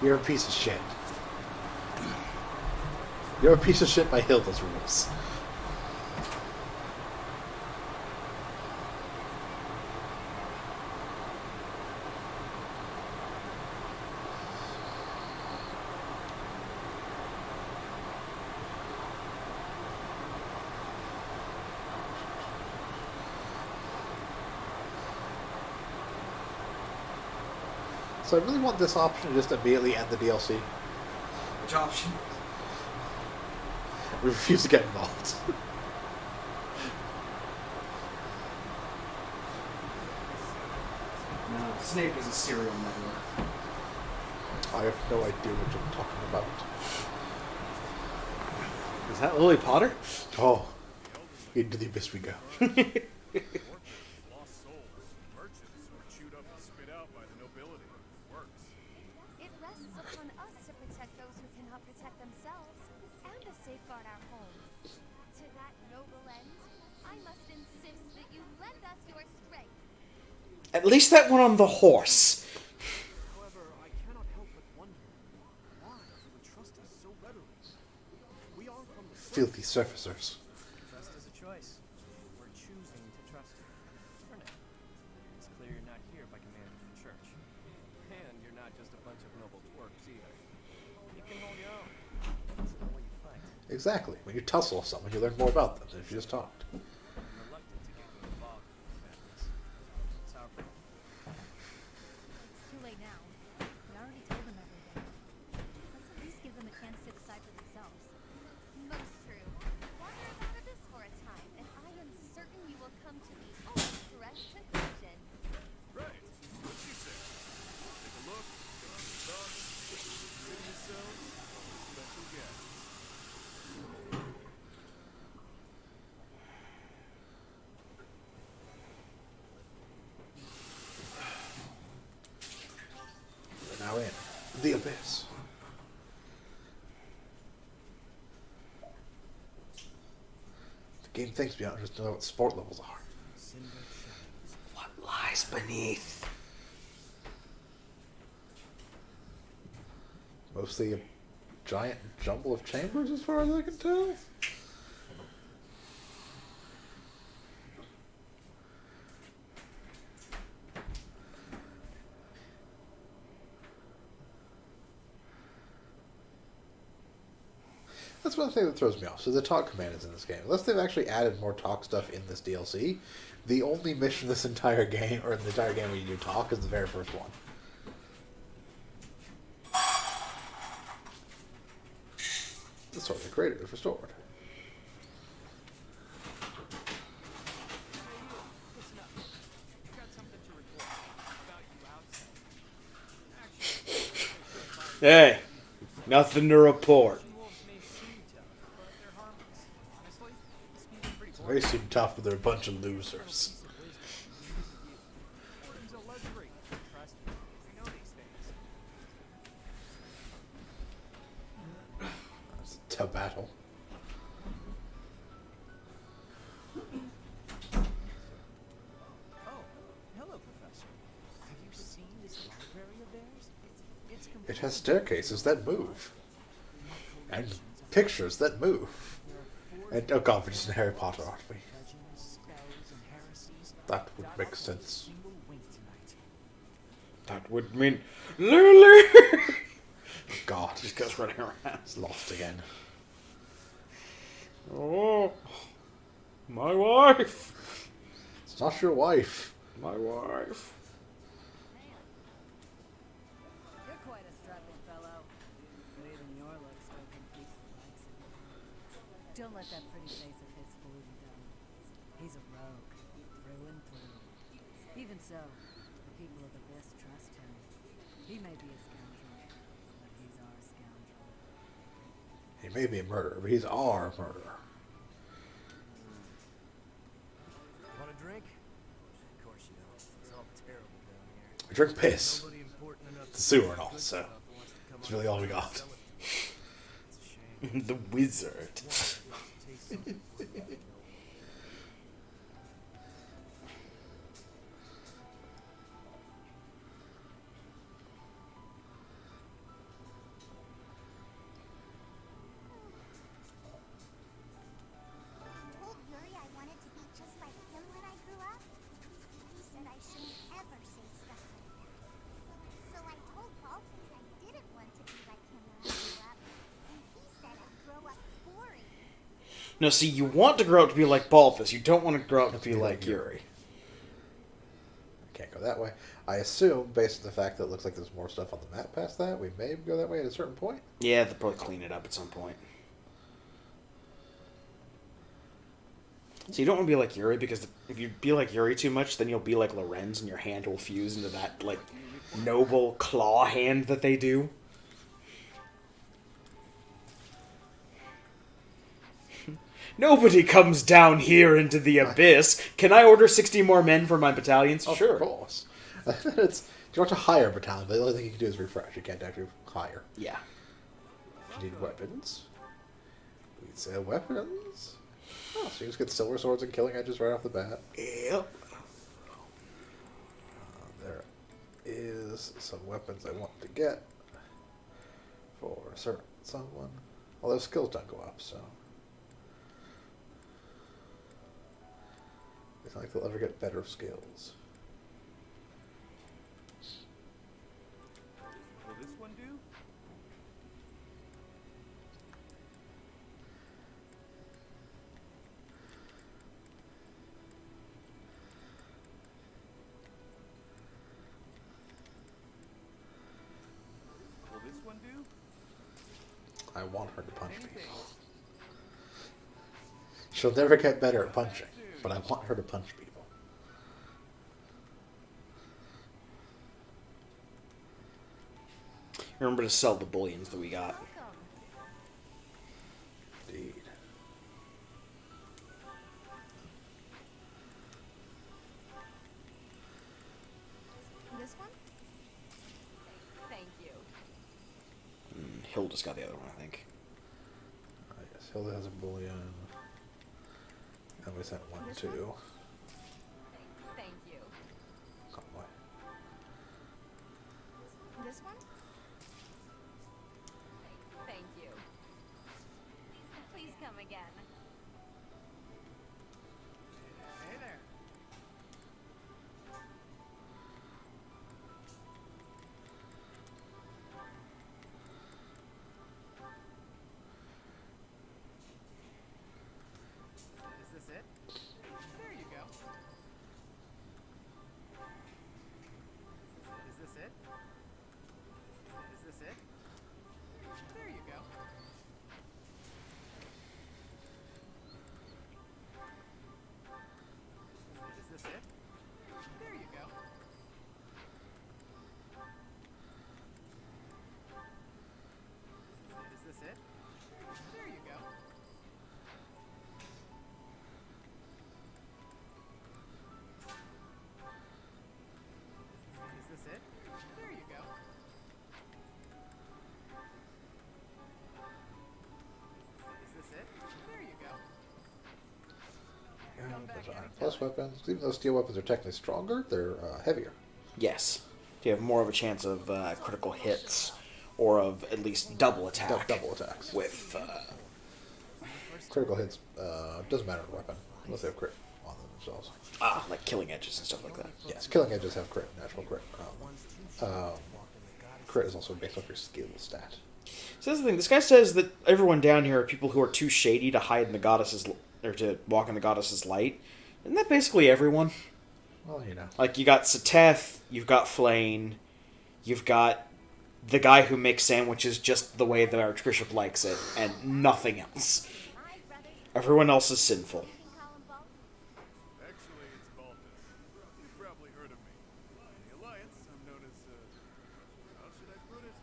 You're a piece of shit. You're a piece of shit by Hilda's rules. So I really want this option to just immediately end the DLC. Which option? We refuse to get involved. No, Snape is a serial murderer. I have no idea what you're talking about. Is that Lily Potter? Oh, into the abyss we go. Lost souls, merchants, or chewed up and spit out by the nobility. Works. It rests upon us to protect those who cannot protect themselves, and to safeguard our home. To that noble end, I must insist that you lend us your strength. At least that one on the horse. However, I cannot help but wonder why you would trust us so readily. We are from the Filthy surfacers. Trust is a choice. We're choosing to trust you. For now. It's clear you're not here by command of the church. And you're not just a bunch of noble twerps either. You can hold your own. It's the way you fight. Exactly. When you tussle with someone, you learn more about them than if you just talked. I'm reluctant to get you involved in this madness. It's our problem. It's too late now. We already told them everything. Let's at least give them a chance to decide for themselves. Most true. Wander us out of this for a time, and I am certain you will come to the only correct conclusion. Right. What'd she say? Take a look, get some thoughts, consider yourselves special guests. We're now in the abyss. The game thinks we don't just know what sport levels are. Cinder shadows. What lies beneath? Mostly a giant jumble of chambers, as far as I can tell. Let's that's one thing that throws me off. So the talk command is in this game. Unless they've actually added more talk stuff in this DLC, the only mission in this entire game, or in the entire game where you do talk, is the very first one. The sword they created is restored. Listen up. I got something to report about you outside. Actually, Hey, nothing to report. wolves may seem tough, but they're harmless. Honestly, this can be pretty They seem tough, but they're a bunch of losers. It's a luxury. Trust me. I know these things. It's a tough battle. Oh, hello, Professor. Have you seen this library of theirs? It's It has staircases that move. And pictures that move. And, oh god, we're just in Harry Potter, aren't we? That would make sense. That would mean Lily. God, Just goes running around. it's lost again. Oh, my wife. It's not your wife. My wife. You're quite a strapping fellow. But even your looks don't compete with the likes of him. Don't let that pretty face of his fool you, though. He's a rogue, through and through. Even so, the people of Abyss trust him. He may be a scoundrel, but he's our scoundrel. He may be a murderer, but he's our murderer. Want a drink? Of course you don't. It's all terrible down here. We drink piss. Nobody important enough The sewer and all, so that's really all we got. It's a shame. The wizard. Taste something. Told Yuri I wanted to be just like him when I grew up. He said I shouldn't ever say stuff like that. So I told Balthus I didn't want to be like him when I grew up. And he said I'd grow up boring. No, see, you want to grow up to be like Balthus. You don't want to grow up to be like Yuri. Can't go that way. I assume, based on the fact that it looks like there's more stuff on the map past that, we may go that way at a certain point. Yeah, they'll probably clean it up at some point. So you don't want to be like Yuri, because if you be like Yuri too much, then you'll be like Lorenz, and your hand will fuse into that, like, noble claw hand that they do. Nobody comes down here into the abyss. Can I order 60 more men for my battalions? Of Sure. course. You want to hire a battalion, but the only thing you can do is refresh. You can't actually hire. Yeah. You need weapons. We sell weapons. Oh, so you just get silver swords and killing edges right off the bat. Yep. There is some weapons I want to get for a certain someone. Although skills don't go up, so. It's not like they'll ever get better skills. Will this one do? Will this one do? I want her to punch people. She'll never get better at punching, but I want her to punch people. Remember to sell the bullions that we got. Indeed. This one? Thank you. Hilda's got the other one, I think. Yes, Hilda has a bullion. And we sent one This too. one? Thank you. Convoy. This one? Thank you. Please come again. Hey there. weapons are plus weapons. Even though steel weapons are technically stronger, they're heavier. Yes. You have more of a chance of critical hits, or of at least double attack. Double attacks. With critical hits doesn't matter in weapon unless they have crit on them themselves. like killing edges and stuff like that. Yes, killing edges have crit, natural crit. Crit is also based off your skill stat. So that's the thing. This guy says that everyone down here are people who are too shady to hide in the goddess's or to walk in the goddess's light. Isn't that basically everyone? Well, you know. Like, you got Seteth, you've got Flane, you've got the guy who makes sandwiches just the way the Archbishop likes it, and nothing else. Everyone else is sinful. Actually, it's Baltus. You've probably heard of me. In the Alliance, I'm known as, how should I put it?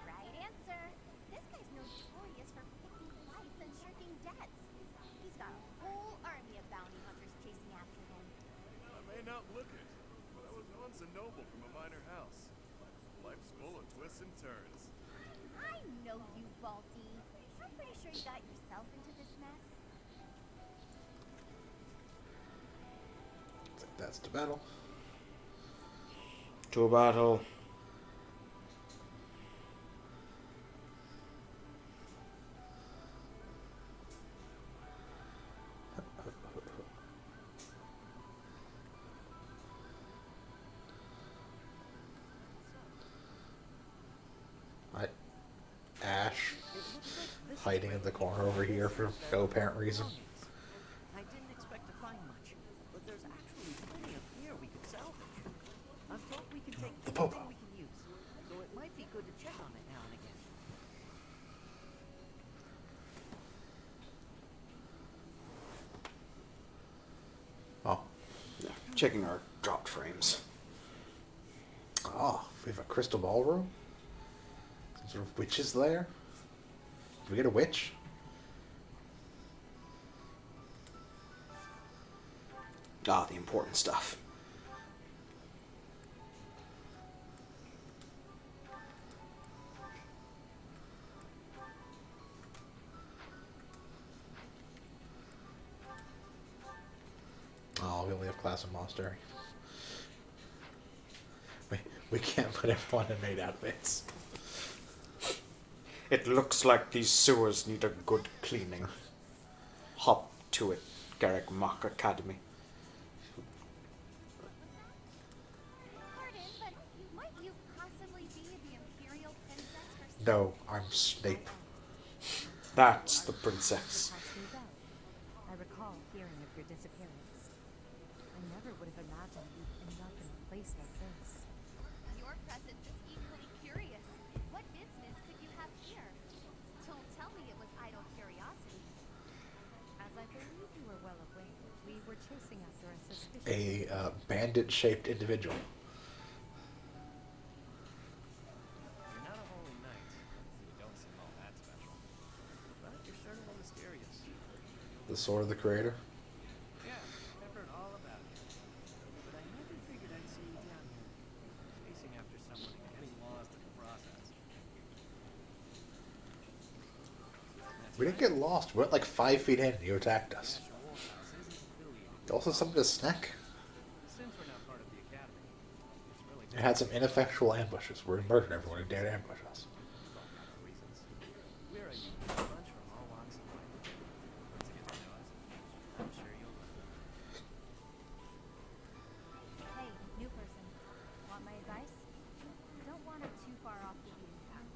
Right answer. This guy's notorious for picking fights and shirking debts. He's got a whole army of bounty hunters chasing after him. I may not look it, but I was once a noble from a minor house. Life's full of twists and turns. I know you, Balti. I'm pretty sure you got yourself into this mess. That's the battle. To a battle. Ash hiding in the corner over here for no apparent reason. I didn't expect to find much, but there's actually plenty of gear we could salvage. I'm told we can take The anything Popo. we can use, so it might be good to check on it now and again. Oh. Yeah, checking our dropped frames. Oh, we have a crystal ballroom? Some sort of witch's lair? Did we get a witch? The important stuff. Oh, we only have class and monastery. We can't put everyone in maid outfits. It looks like these sewers need a good cleaning. Hop to it, Garrick Mock Academy. Pardon, but might you possibly be the Imperial Princess herself? No, I'm Snape. That's the princess. I recall hearing of your disappearance. I never would have imagined you'd end up in a place like this. Your presence is equally curious. What business could you have here? Don't tell me it was idle curiosity. As I believe you were well aware, we were chasing after a suspicious... A bandit-shaped individual. You're not a holy knight, so you don't seem all that special. But you're certainly mysterious. The sword of the creator. Yeah, I've heard all about it. But I never figured I'd see you down here, chasing after someone and getting lost in the process. We didn't get lost. We went like 5 feet in and you attacked us. National Warhouse isn't affiliated. You also summoned a snack. Since we're not part of the academy, it's really It had some ineffectual ambushes where we murdered everyone who dared ambush us. reasons. We're a unique bunch from all walks of life. Once you get to know us, I'm sure you'll love it. Hey, new person. Want my advice? Don't wander too far off the beaten path.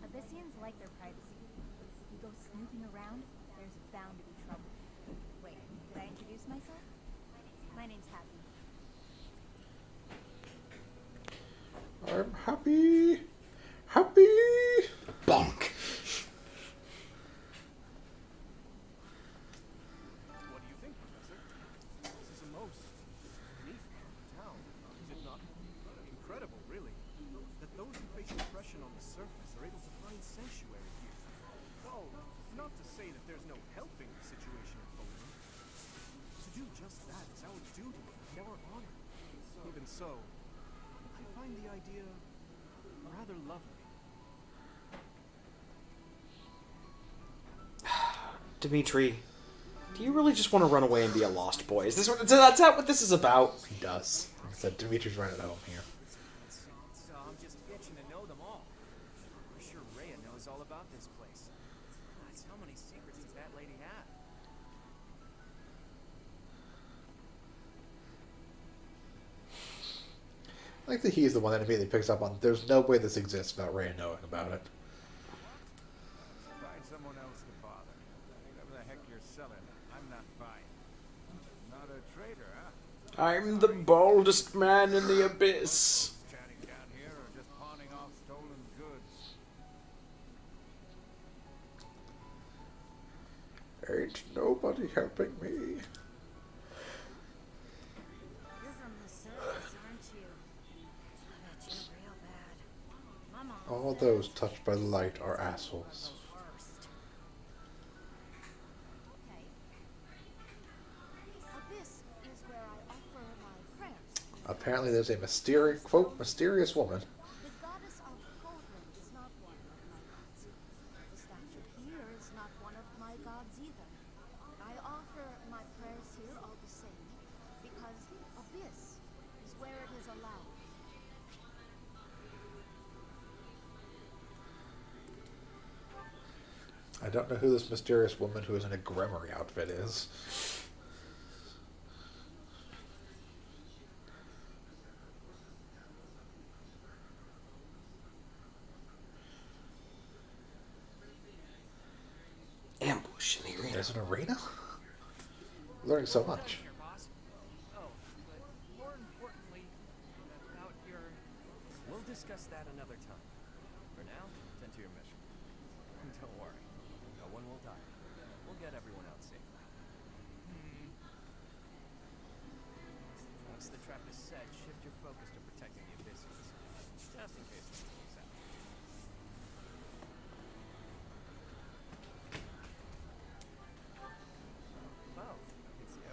Abyssians like their privacy. If you go snooping around, there's bound to be trouble. Wait, did I introduce myself? My name's Happy. I'm happy. Happy. Bonk! What do you think, Professor? This is a most unique town, is it not? Incredible, really, that those who face oppression on the surface are able to find sanctuary here. Oh, not to say that there's no helping the situation unfolding. To do just that is our duty and our honor. Even so, I find the idea rather lovely. Dimitri, do you really just want to run away and be a lost boy? Is this that's that what this is about? He does. Like I said, Dimitri's right at home here. So I'm just itching to know them all. I'm sure Rhea knows all about this place. God, how many secrets does that lady have? I like that he's the one that immediately picks up on, there's no way this exists without Rhea knowing about it. Find someone else to bother. Whatever the heck you're selling, I'm not buying. Not a trader, huh? I'm the baldest man in the abyss. Chatting down here or just pawning off stolen goods? Ain't nobody helping me. You're from the surface, aren't you? I bet you're real bad. My mom All says those touched by the light are assholes. the worst. Okay. Abyss is where I offer my prayers. Apparently there's a mysterious woman. The goddess of Cauldron is not one of my gods. The statue here is not one of my gods either. I offer my prayers here all the same, because Abyss is where it is allowed. I don't know who this mysterious woman who is in a Grimoire outfit is. Ambush in the arena. There's an arena? Learning so much. Here, boss. Oh, but more importantly, about your... We'll discuss that another time. For now, tend to your mission. And don't worry, no one will die. We'll get everyone out safely. Once the trap is set, shift your focus to protecting the Abyssians. Just in case someone moves out. Oh, it's you.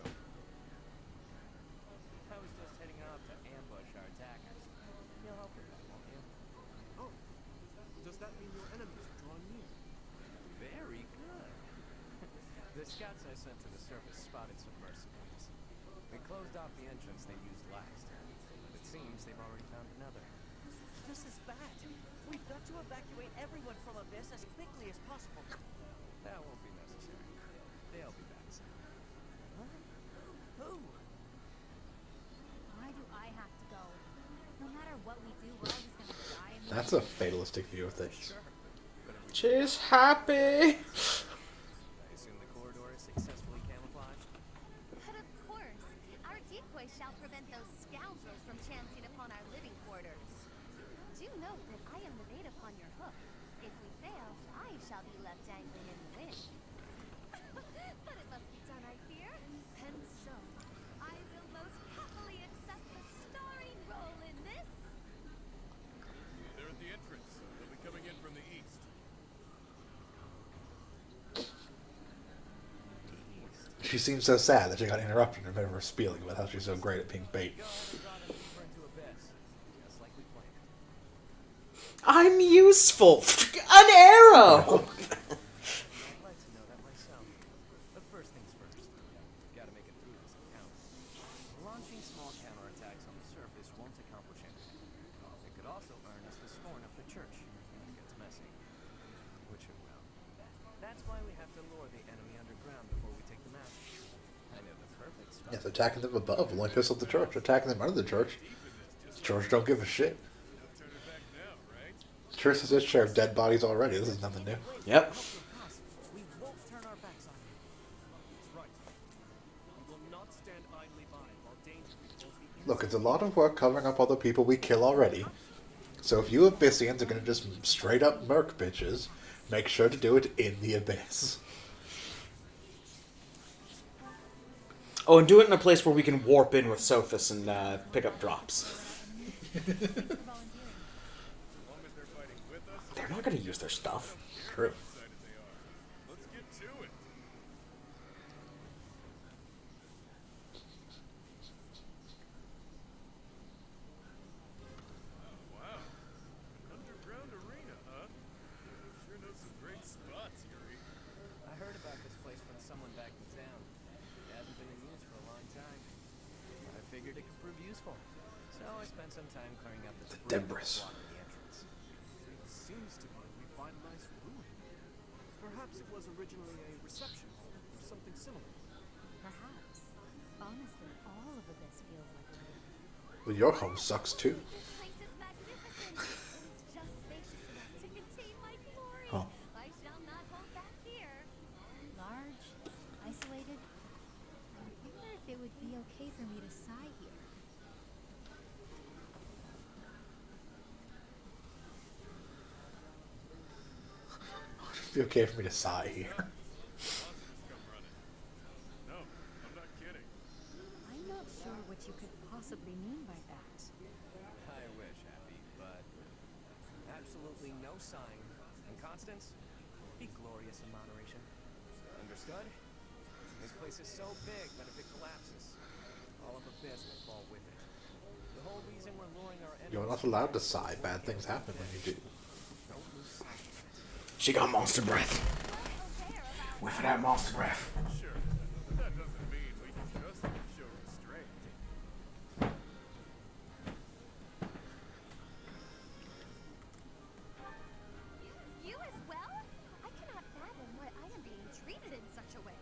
I was just heading out to ambush our attackers. You'll help with that, won't you? Oh, does that mean your enemies are drawing near? Very good. The scouts I sent to the surface spotted some mercenaries. We closed off the entrance they used last, but it seems they've already found another. This is bad. We've got to evacuate everyone from Abyss as quickly as possible. That won't be necessary. They'll be back soon. Huh? Who? Why do I have to go? No matter what we do, we're always gonna die. And That's a fatalistic view of things. She's happy. I assume the corridor is successfully camouflaged? But of course, our decoy shall prevent those scoundrels from chancing upon our living quarters. Do note that I am the bait upon your hook. If we fail, I shall be left dangling in the wind. But it must be done, I fear. And so, I will most happily accept the starring role in this. They're at the entrance. They'll be coming in from the east. She seems so sad that she got interrupted in a bit of her spieling about how she's so great at being bait. Go ahead and draw them deeper into Abyss, just like we planned. I'm useful. An arrow. I'd like to know that myself. But first things first, we've got to make it through this encounter. Launching small counterattacks on the surface won't accomplish anything. It could also earn us the scorn of the church if it gets messy. Which it will. That's why we have to lure the enemy underground before we take them out. I know the perfect spot. Yes, attacking them above will only piss off the church. Attacking them under the church, the church don't give a shit. Turn it back now, right? The church has its share of dead bodies already. This is nothing new. Yep. We won't turn our backs on you. That's right. We will not stand idly by while danger befalls the Look, it's a lot of work covering up all the people we kill already. So if you Abyssians are going to just straight up murk bitches, make sure to do it in the Abyss. Oh, and do it in a place where we can warp in with Sophis and pick up drops. As long as they're fighting with us, They're not going to use their stuff. True. excited they are. Let's get to it. Oh, wow. An underground arena, huh? Sure knows some great spots, Yuri. I heard about this place someone back in town. It hasn't been in use for a long time. But I figured it could prove useful. So I spent some time clearing out the debris debris. blocking the entrance. It seems to be a revitalized ruin. Perhaps it was originally a reception hall or something similar. Perhaps. Honestly, all of this feels like a ruin. Well, your home sucks too. This place is magnificent. It's just spacious enough to contain my glory. Huh. I shall not hold back here. Large, isolated. I wonder if it would be okay for me to sigh here. It'd be okay for me to sigh here. Monsters come running. No, I'm not kidding. I'm not sure what you could possibly mean by that. I wish, Happy, but absolutely no sign. And Constance, be glorious in moderation. Understood? This place is so big that if it collapses, all of Abyss will fall with it. The whole reason we're luring our enemies... You're not allowed to sigh. Bad things happen when you do. Don't lose sight of that. She got monster breath. Whiff it out, monster breath. Sure, but that doesn't mean we can trust them to show restraint. You as well? I cannot fathom why I am being treated in such a way.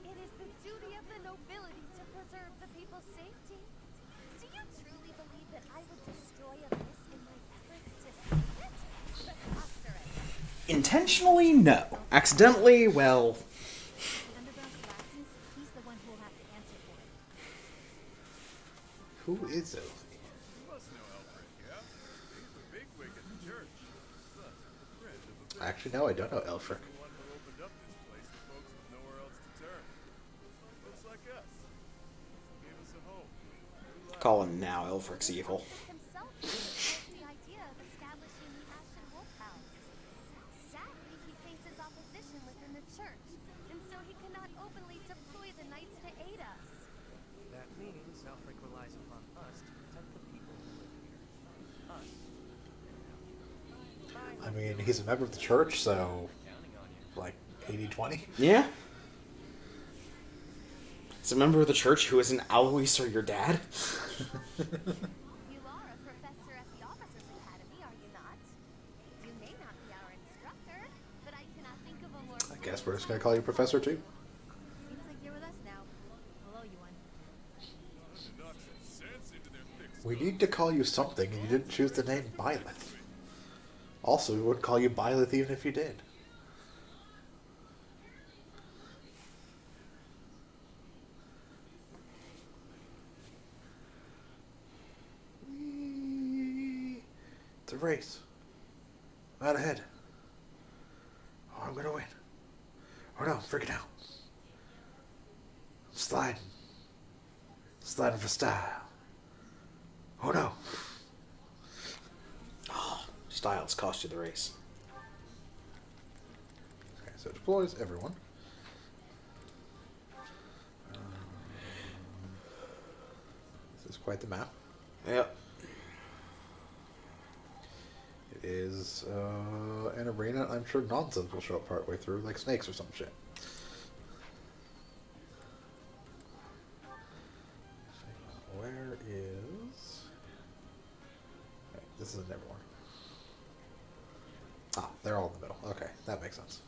It is the duty of the nobility to preserve the people's safety. Do you truly believe that I would destroy Abyss in my efforts to save it? Preposterous. Intentionally, no. Accidentally, well. The underground collapses, he's the one who will have to answer for it. Who is Elfie? You must know Alfred, yeah? He's the bigwig at the church. Plus, a friend of Abyss. Actually, no, I don't know Elfric. The one who opened up this place to folks with nowhere else to turn. Folks like us. Gave us a home. New life. Call him now, Elfric's evil. Himself proposed the idea of establishing the Ashen Wolf House. Sadly, he faces opposition within the church, and so he cannot openly deploy the knights to aid us. That means Alfred relies upon us to protect the people who live here. Us. I mean, he's a member of the church, so Counting on you. like 80-20. Yeah? As a member of the church who isn't Alois or your dad? You are a professor at the Officers Academy, are you not? You may not be our instructor, but I cannot think of a more... I guess we're just gonna call you Professor too. Seems like you're with us now. Hello, you one. To knock some sense into their thick We need to call you something, and you didn't choose the name Byleth. Also, we wouldn't call you Byleth even if you did. It's a race. I'm out ahead. Oh, I'm gonna win. Oh no, I'm freaking out. I'm sliding. Sliding for style. Oh no. Styles cost you the race. Okay, so it deploys everyone. This is quite the map. Yep. It is an arena. I'm sure nonsense will show up partway through, like snakes or some shit. Where is... Okay, this isn't everyone. Ah, they're all in the middle. Okay, that makes sense.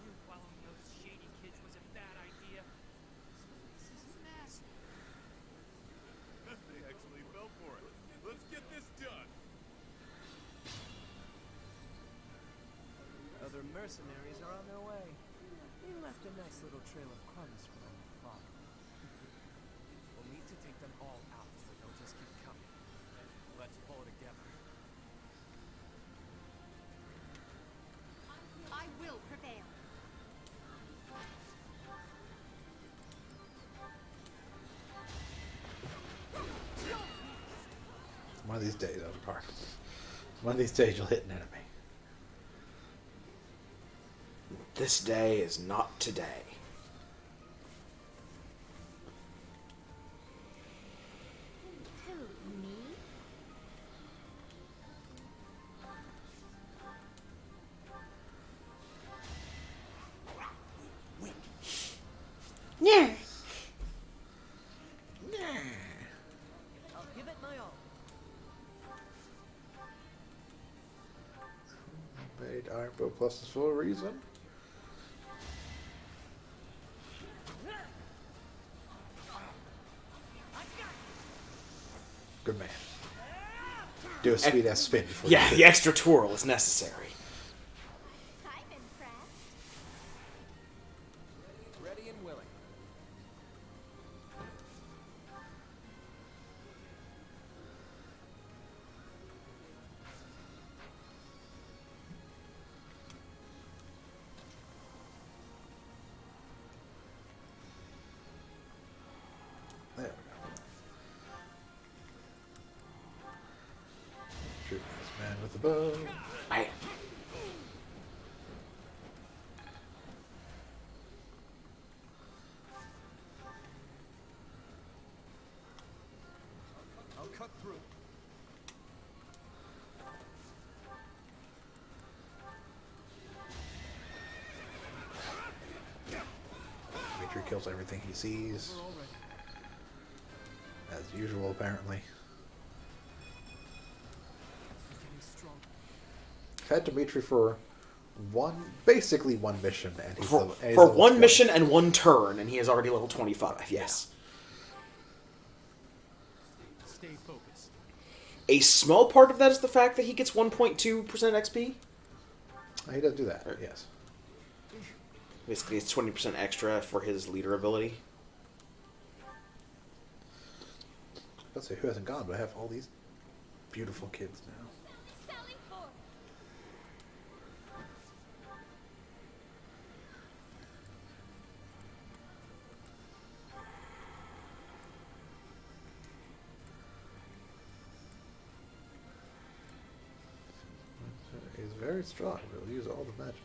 You following those shady kids was a bad idea. This is massive. They actually fell for it. Let's get this done. Other mercenaries are on their way. We left a nice little trail of crumbs for them to follow. We'll need to take them all out, or they'll just keep coming. Let's pull together. I will prevail. these days, Overpark. One of these days you'll hit an enemy. This day is not today. Who, me? Yeah. I'll give it my all. Made Iron Bow pluses for a reason. Good man. Do a sweet ass spin before Yeah, you the extra twirl is necessary. I'm impressed. Ready and willing. There we go. Shoot this man with the bow. Man. I'll cut through. Dimitri kills everything he sees. We're all ready. As usual, apparently. I'm getting strong. I've had Dimitri for basically one mission, and he's For level- and he's for level one 20. mission and one turn, and he is already level 25. Yes. Stay focused. A small part of that is the fact that he gets 1.2% XP. He does do that, yes. Basically, it's 20% extra for his leader ability. Let's say who hasn't gone, but I have all these beautiful kids now. Sally forth. He's very strong. He'll use all the magic.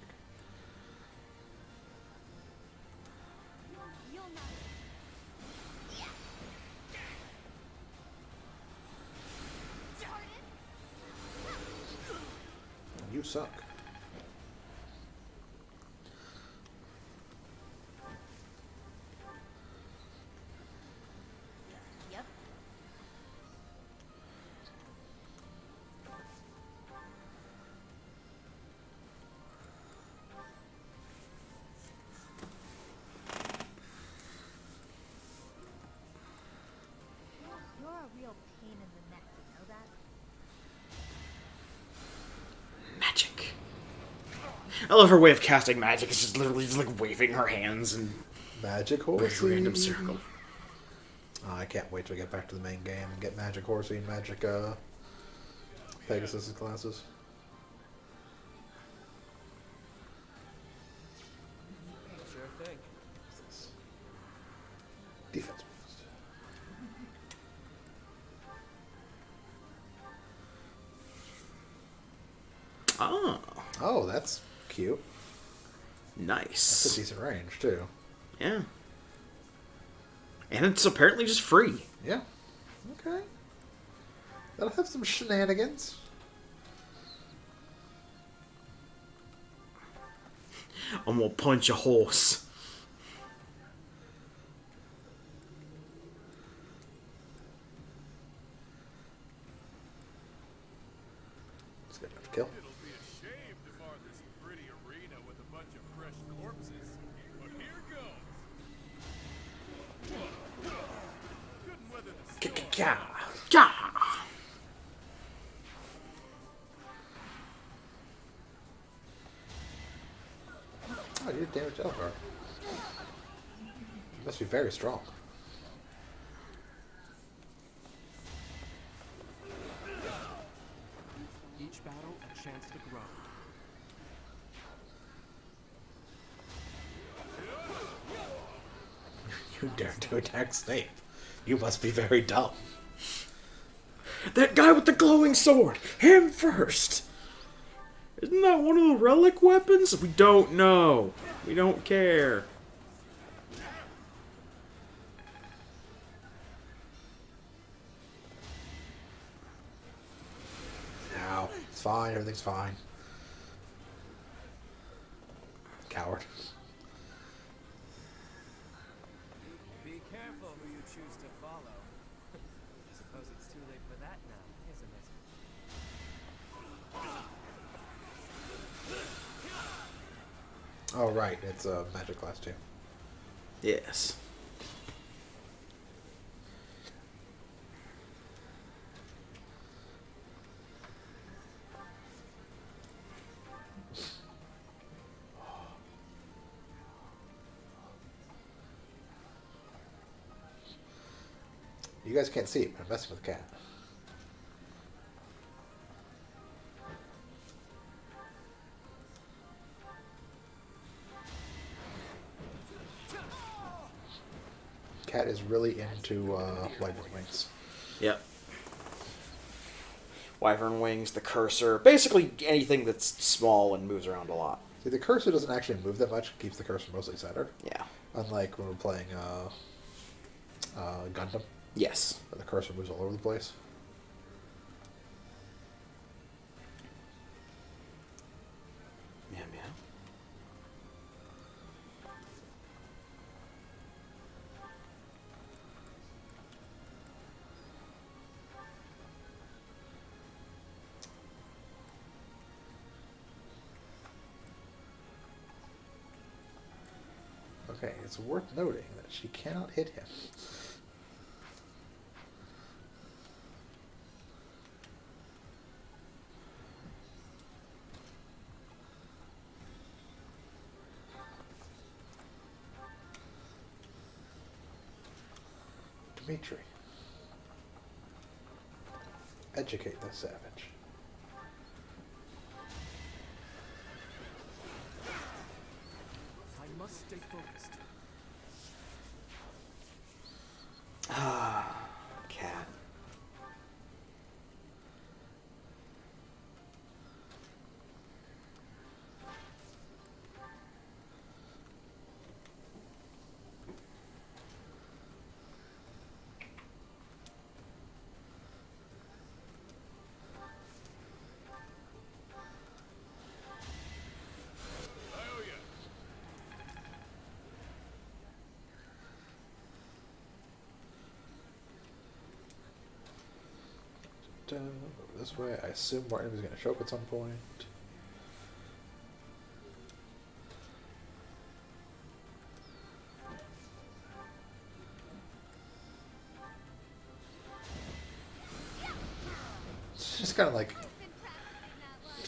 You'll not. Darn it. You suck. Yep. You're a real pain in the neck, you know that? Magic. I love her way of casting magic. It's just literally just like waving her hands in Magic a horse. random circle. I can't wait to get back to the main game and get Magic Horsey and Magic Pegasus classes. Sure thing. Defense boost. Oh, Oh, that's cute. That's a nice. decent range, too. Yeah. And it's apparently just free. Yeah. Okay. That'll have some shenanigans. I'm gonna punch a horse. It's good enough to kill. It'll be a shame to mar this pretty arena with a bunch of fresh corpses. But here goes. Couldn't weather the storm. Yeah. Yeah. Oh, you did damage to Elgar. Must be very strong. Each battle a chance to grow. You dare to attack Snape. You must be very dumb. That guy with the glowing sword! Him first! Isn't that one of the relic weapons? We don't know. We don't care. Ow. It's fine. Everything's fine. Coward. Be careful who you choose to follow. Suppose it's too late for that now, isn't it? Oh, right. It's a magic class, too. Yes. You guys can't see it, but I'm messing with the cat. Cat is really into wyvern wings. Yep. Wyvern wings, the cursor, basically anything that's small and moves around a lot. See, the cursor doesn't actually move that much. It keeps the cursor mostly centered. Yeah. Unlike when we're playing Gundam, Yes. where the cursor moves all over the place. Meow meow. Okay, it's worth noting that she cannot hit him. Dimitri. Educate the savage. I must stay focused. Ah, cat. I owe ya. Over this way. I assume more enemies are going to show up at some point. It's just kind of like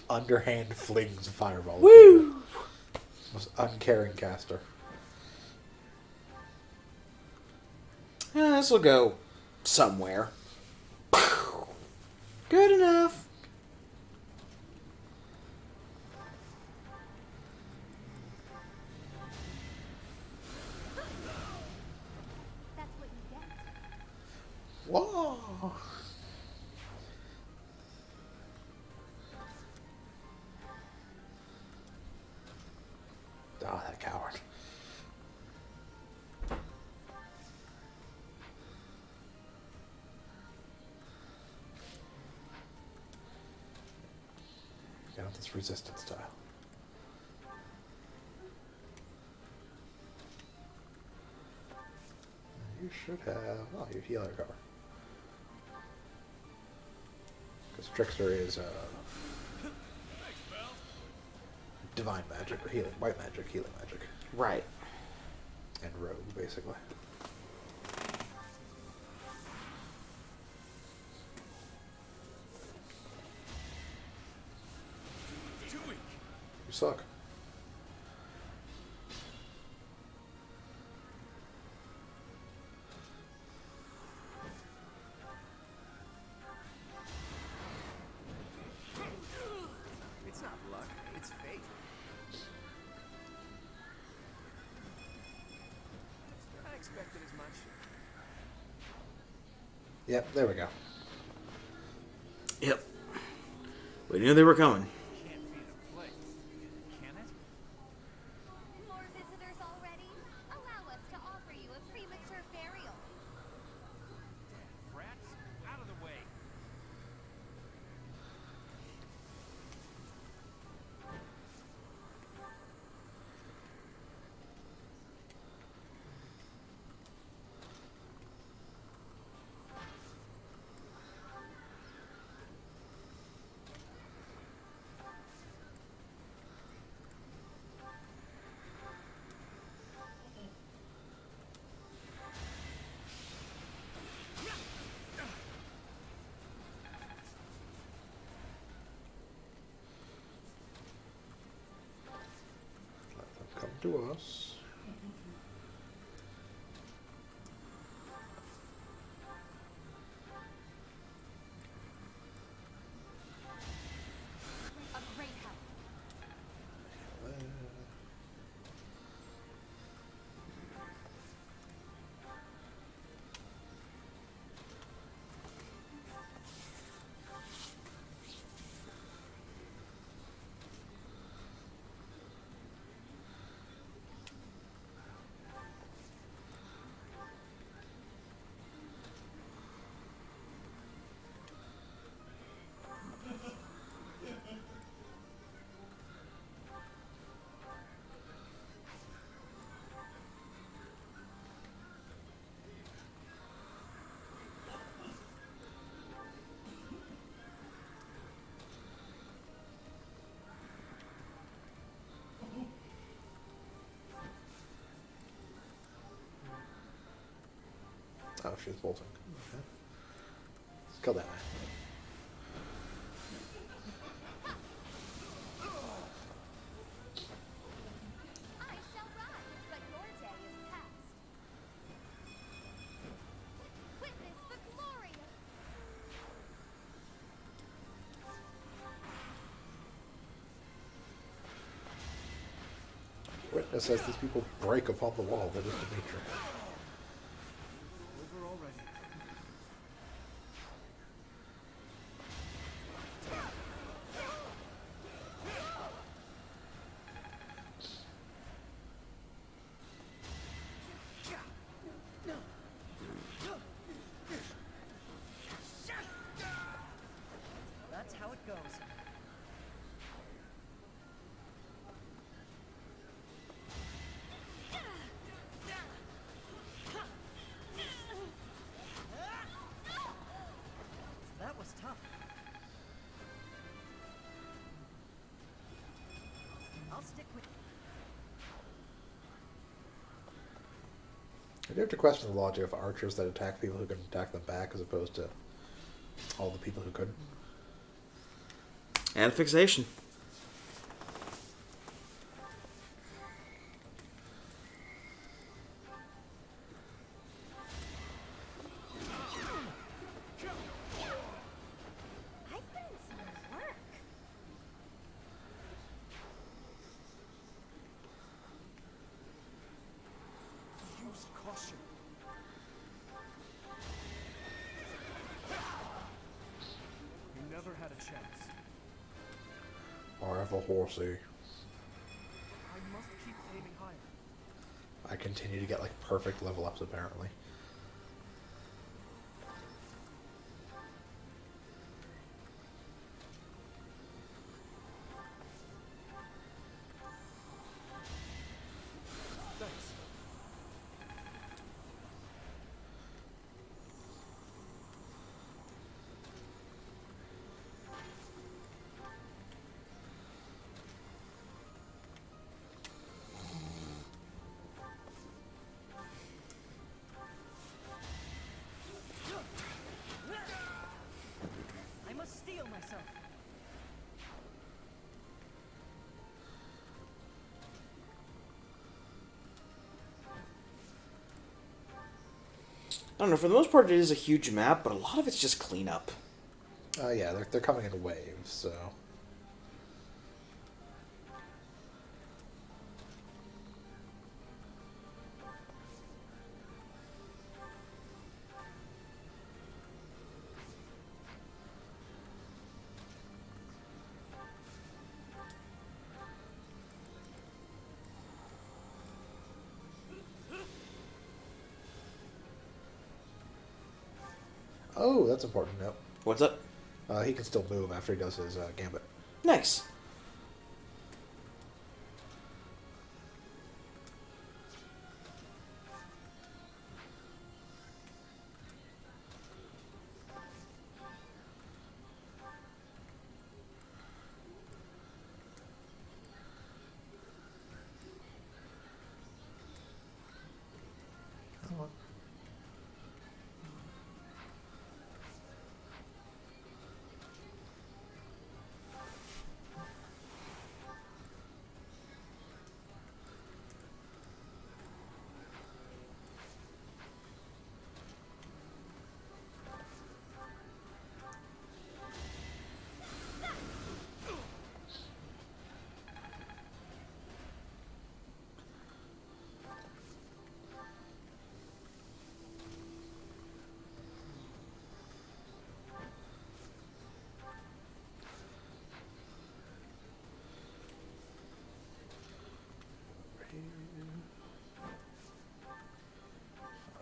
underhand flings a fireball. at Woo! people. Most uncaring caster. This will go somewhere. Good enough. That's what you get. Whoa! Ah, that coward. Get out this resistance tile. You should have. Oh, your healer cover. Because Trickster is divine magic or healing, white magic, healing magic, Right. and rogue basically. Too weak. You suck. It's not luck, it's fate. I expected as much. Yep, there we go. Yep. We knew they were coming. Can't be the place, can it? More visitors already? Allow us to offer you a premature burial. Rats, out of the way. Let them come to us. A great help. Oh, she's bolting. Okay. Let's kill that man. I shall rise, but your day is past. Witness the glory of... Witness as these people break upon the wall that is Demetra. Over already. That's how it goes. That was tough. I'll stick with I do have to question the logic of archers that attack people who can attack them back as opposed to all the people who couldn't. And fixation. I've put in some work. Use caution. You never had a chance. I have a horsey. I must keep aiming higher. I continue to get like perfect level ups apparently. Thanks. I must steel myself. I don't know, for the most part it is a huge map, but a lot of it's just cleanup. Yeah, they're coming in waves, so. Oh, that's important. Nope. What's up? He can still move after he does his gambit. Nice. Come on.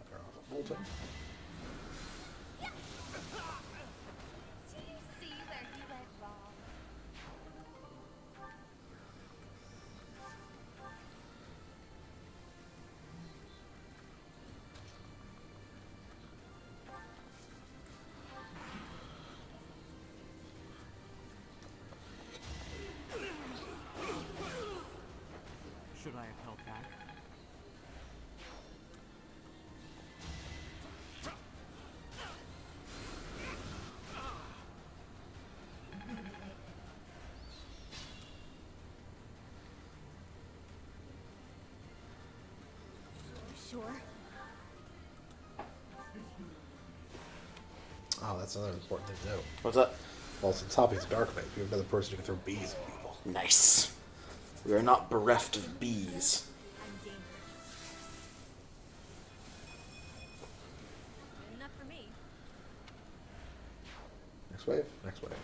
Fire off a Bolton. Do you see where he went wrong? Should I have held back? Sure. Oh, that's another important thing to know. What's up? Well, since Hoppy's Dark Knight, we have another person who can throw bees at people. Nice. We are not bereft of bees. I'm dangerous. Good enough for me. Next wave, next wave. How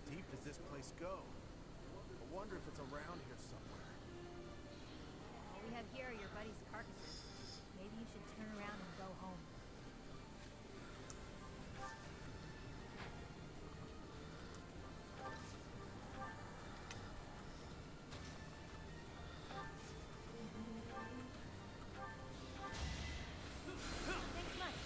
deep does this place go? I wonder if it's around here somewhere. All we have here are your buddy's carcasses. Maybe you should turn around and go home. Thanks much.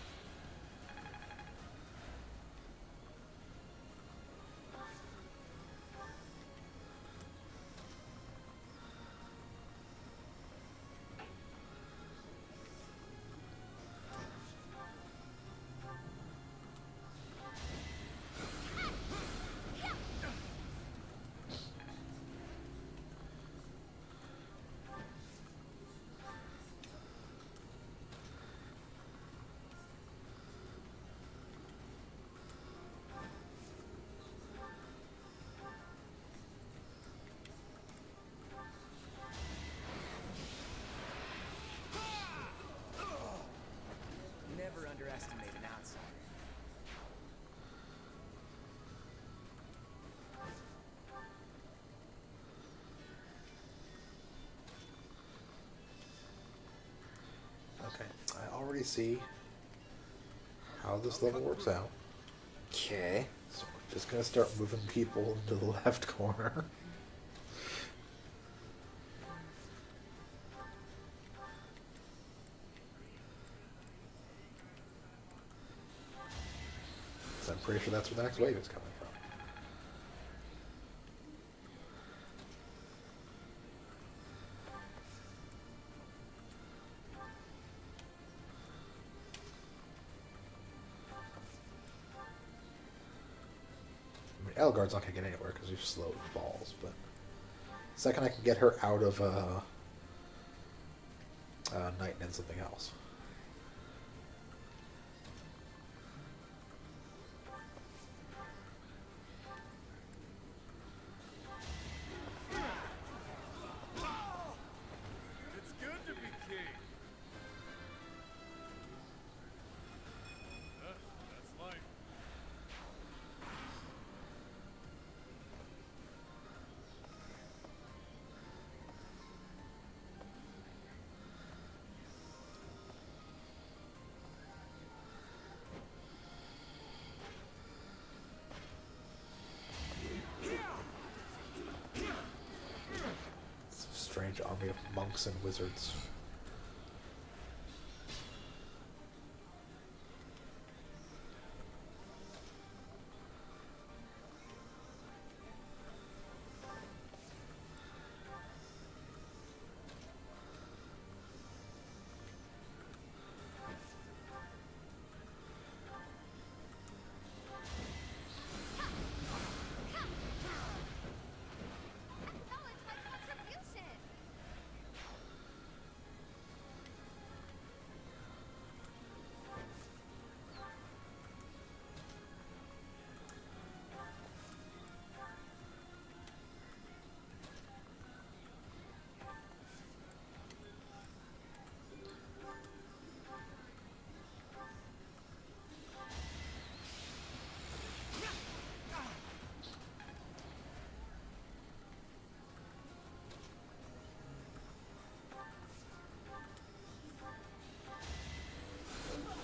Never underestimate an outsider. Okay, I already see how this level works out. Okay. So we're just gonna start moving people into the left corner. So I'm pretty sure that's where the next wave is coming from. I mean, Elgard's not gonna get anywhere because you're slow with balls, but the second I can get her out of Night and something else. It's good to be king. That's life. army of monks and wizards. Acknowledge my contribution!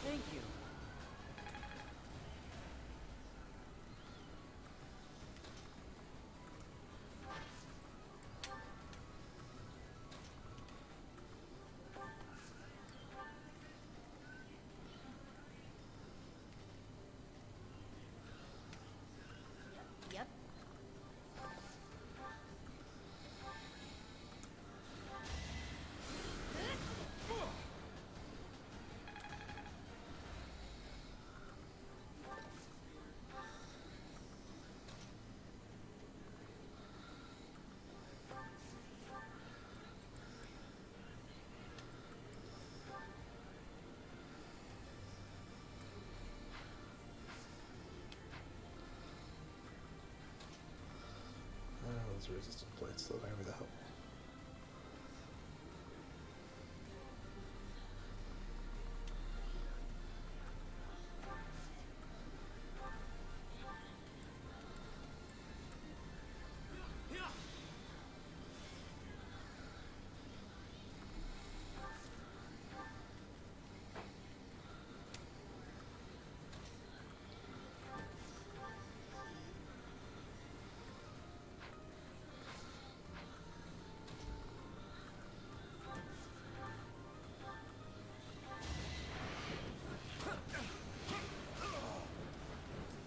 Thank you. Yep. Those resistant plates, though, maybe the help.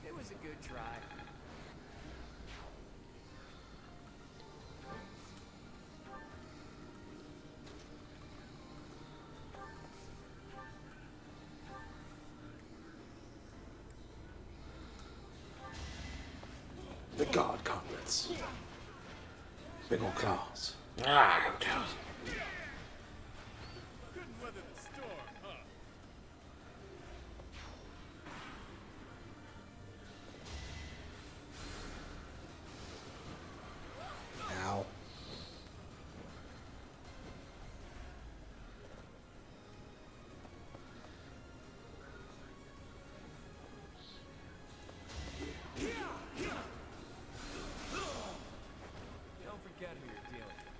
It was a good try. The god gauntlets. Big old claws. Couldn't weather the storm, huh? Ow. Don't forget who you're dealing with.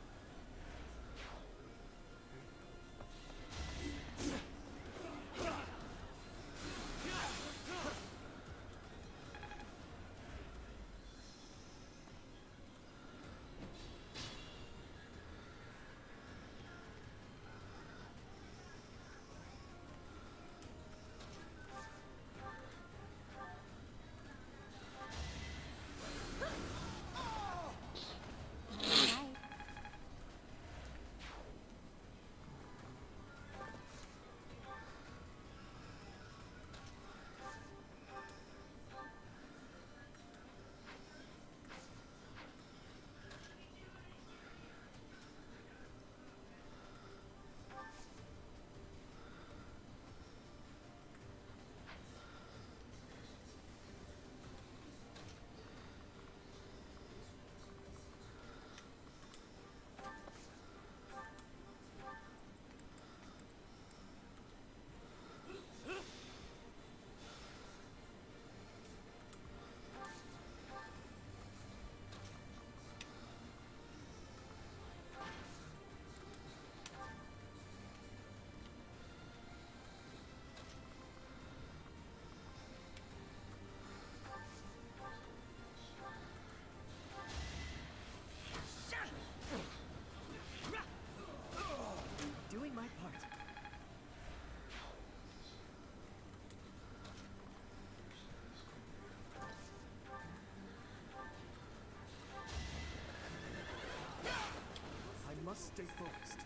must stay focused.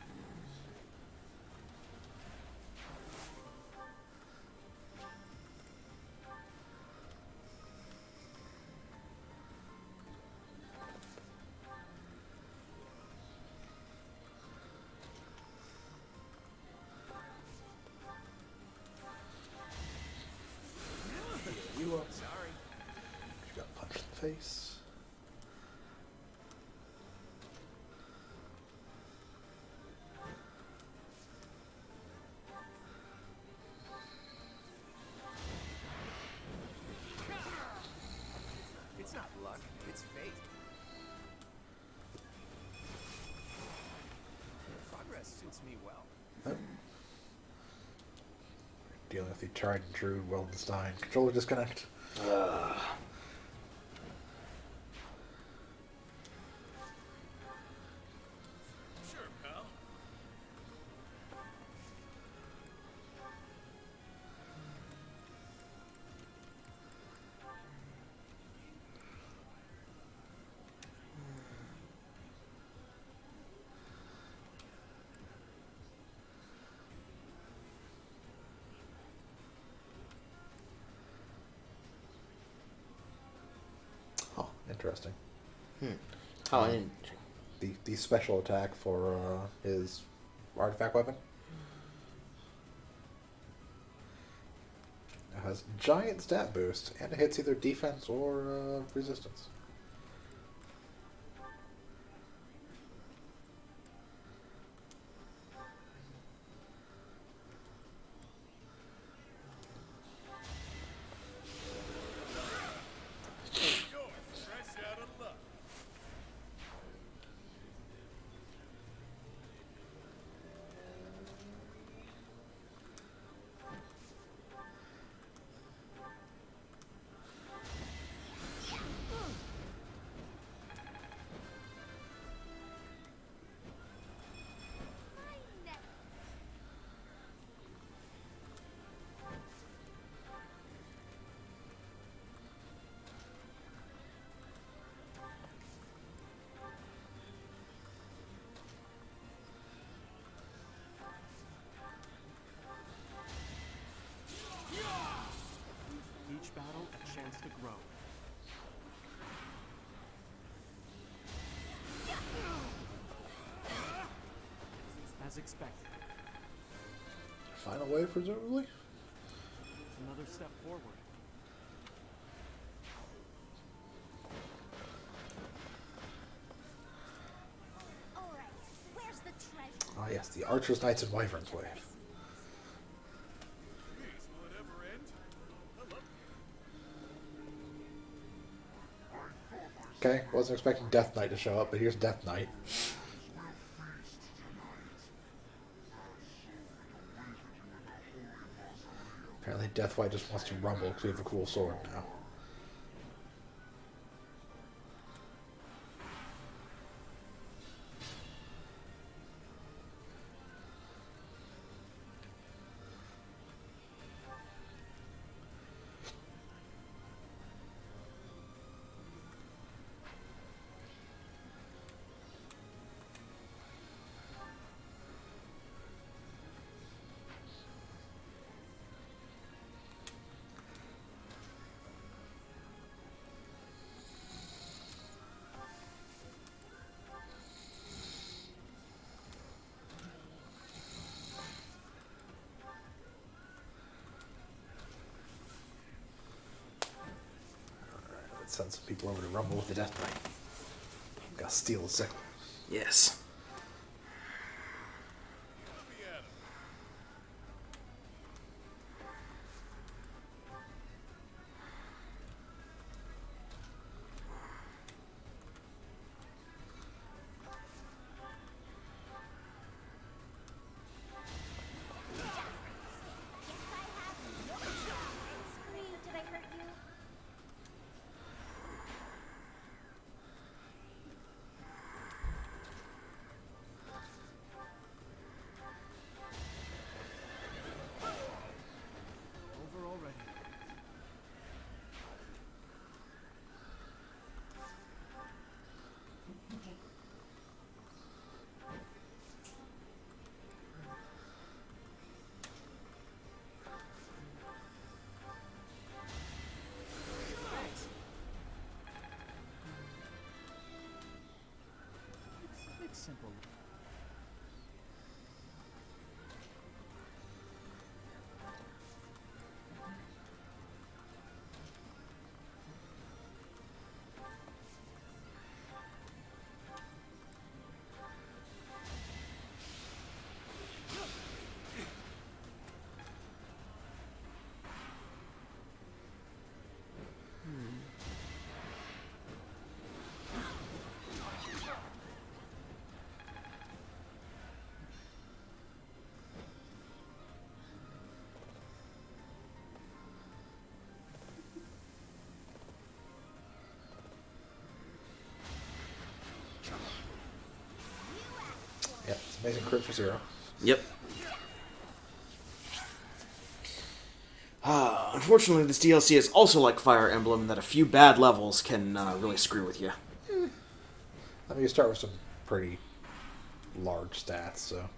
You Sorry. got punched in the face. It's not luck, it's fate. Progress suits me well. Dealing with the tried and true Wildenstein controller disconnect. Sure, pal. Oh, interesting. How The special attack for his artifact weapon. It has giant stat boost, and it hits either defense or resistance. Going fresh out of luck. Each battle a chance to grow. As expected, Final wave, presumably? another step forward. Alright, where's the treasure? Ah, yes, the Archers, Knights, and Wyverns wave. Jeez, will it ever end? I love Okay, wasn't expecting Death Knight to show up, but here's Death Knight. Apparently Deathwhite just wants to rumble because we have a cool sword now. Let's send some people over to rumble with the Death Knight. Gotta steal the sickle. Yes. be at 'em. Did I hurt you? Yep, it's amazing crit for 0. Yep. Unfortunately, this DLC is also like Fire Emblem, that a few bad levels can really screw with you. I mean, you start with some pretty large stats, so...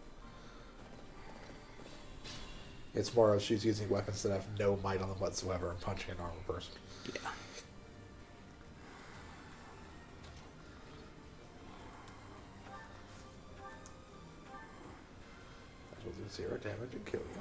It's more of she's using weapons that have no might on them whatsoever and punching an armored person. Yeah. That will do 0 damage and kill you.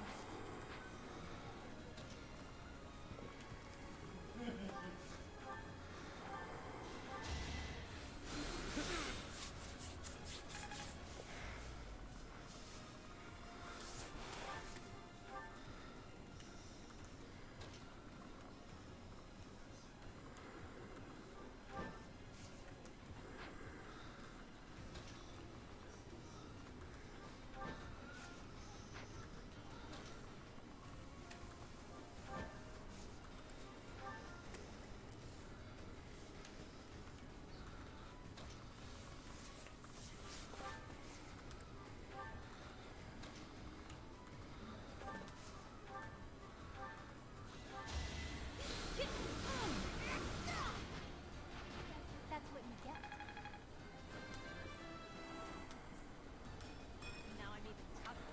That's what you get. Now I'm even tougher.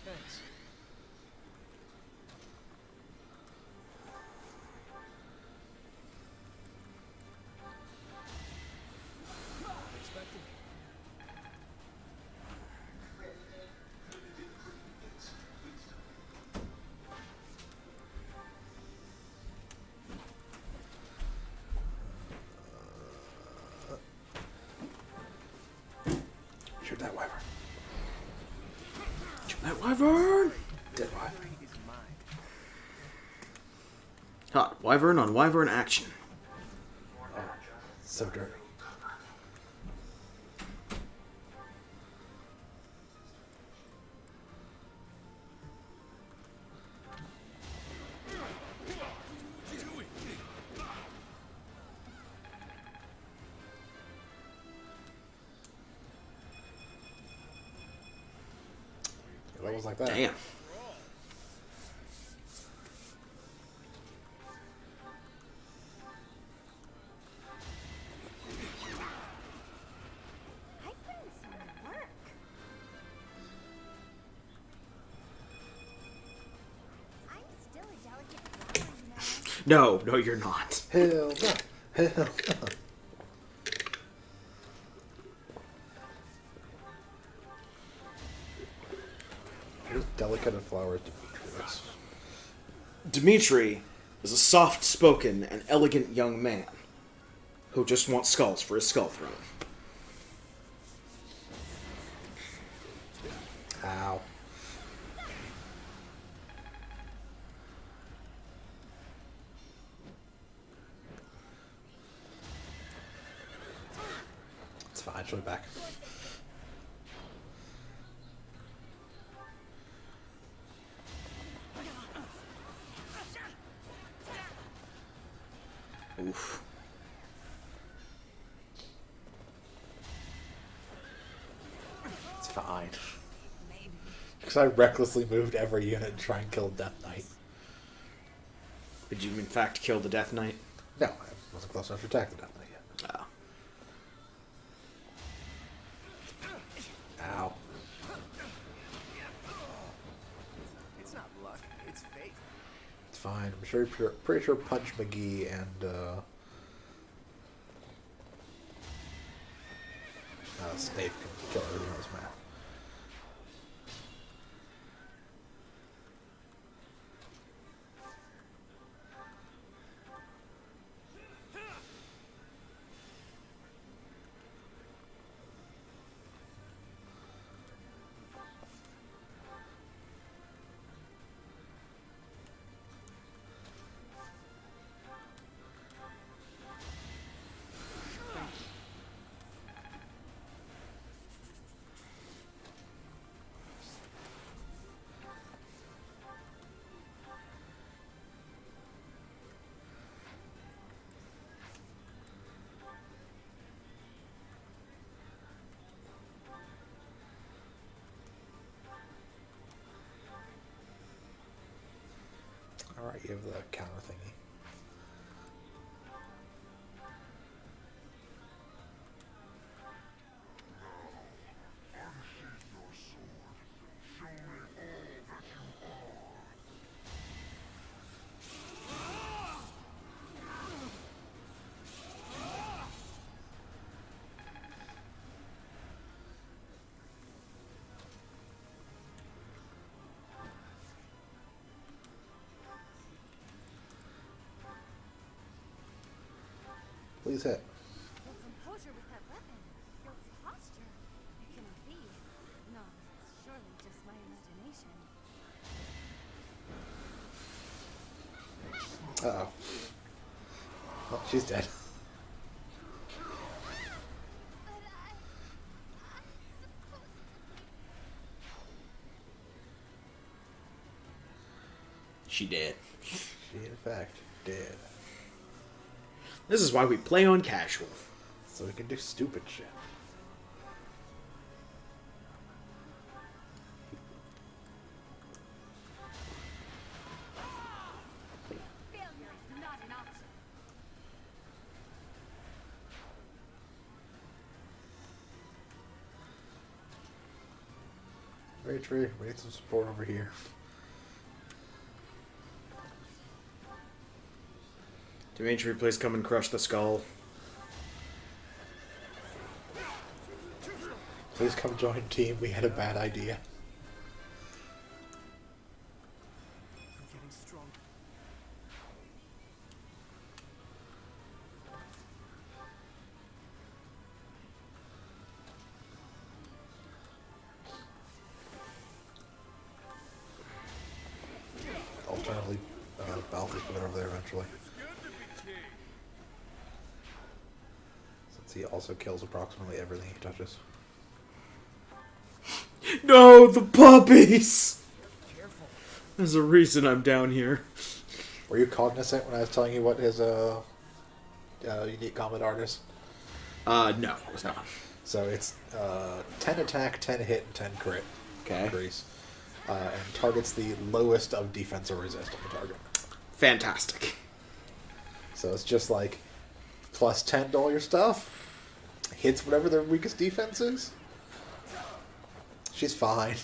Thanks. Expecting. Shoot that wyvern. Shoot that wyvern! Dead wyvern. Victory is mine. Hot wyvern on wyvern action. So dirty. Levels like that. Damn. I put in some work. I'm still a delicate flower, you know. No, you're not. Hell no. Hell no. Here's delicate and flowers Demetrius. Dimitri is a soft-spoken and elegant young man who just wants skulls for his skull throne. Ow. It's fine, she'll be back. Oof. It's fine. Because I recklessly moved every unit to try and kill Death Knight. Did you in fact kill the Death Knight? No, I wasn't close enough to attack the Death Knight yet. Oh. Ow. It's not luck, it's fate. It's fine. I'm sure, pretty sure Punch McGee and Snape can kill everything on this map. Alright, you have the counter thingy. Please hit. Your composure with that weapon. Your posture. It cannot be. No, it's surely just my imagination. Uh-oh. Well, she's dead. But I'm supposed She did. She, in fact, did. This is why we play on casual. So we can do stupid shit. Failure is not an option. Tree, we need some support over here. Dimitri, please come and crush the skull. Please come join team. We had a bad idea. I'm getting stronger. Alternatively, Balthus will get over there eventually. Since he also kills approximately everything he touches. No, the puppies! Careful. There's a reason I'm down here. Were you cognizant when I was telling you what his unique combat art is? No, it was not. So it's 10 attack, 10 hit, and 10 crit. Okay. Increase. And targets the lowest of defense or resist on the target. Fantastic. So it's just like plus 10 to all your stuff. Hits whatever their weakest defense is. She's fine.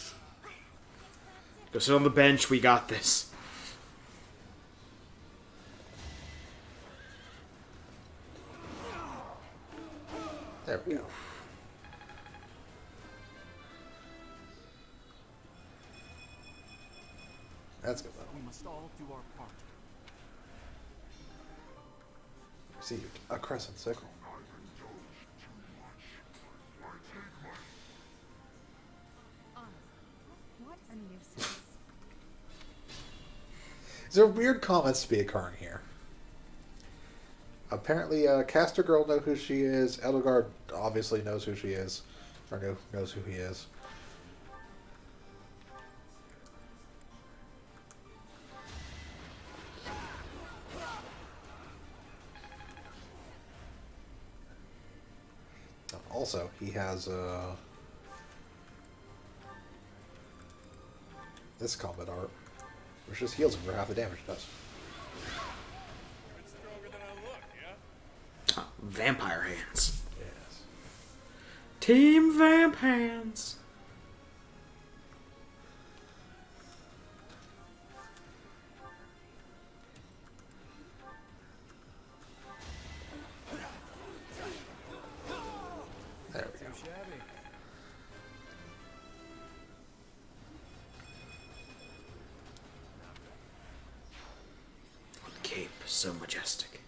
Go sit on the bench, we got this. There we go. That's good. We must all do our part. Received a crescent sickle. Honestly, what a nuisance. There are weird comments to be occurring here. Apparently, Caster Girl knows who she is. Edelgard obviously knows who she is. Or knows who he is. Also, he has this combat art, which just heals him for half the damage it does. It's stronger than I look, yeah? Vampire hands. Yes. Team Vamp Hands. There we go. Too shabby. Cape, so majestic.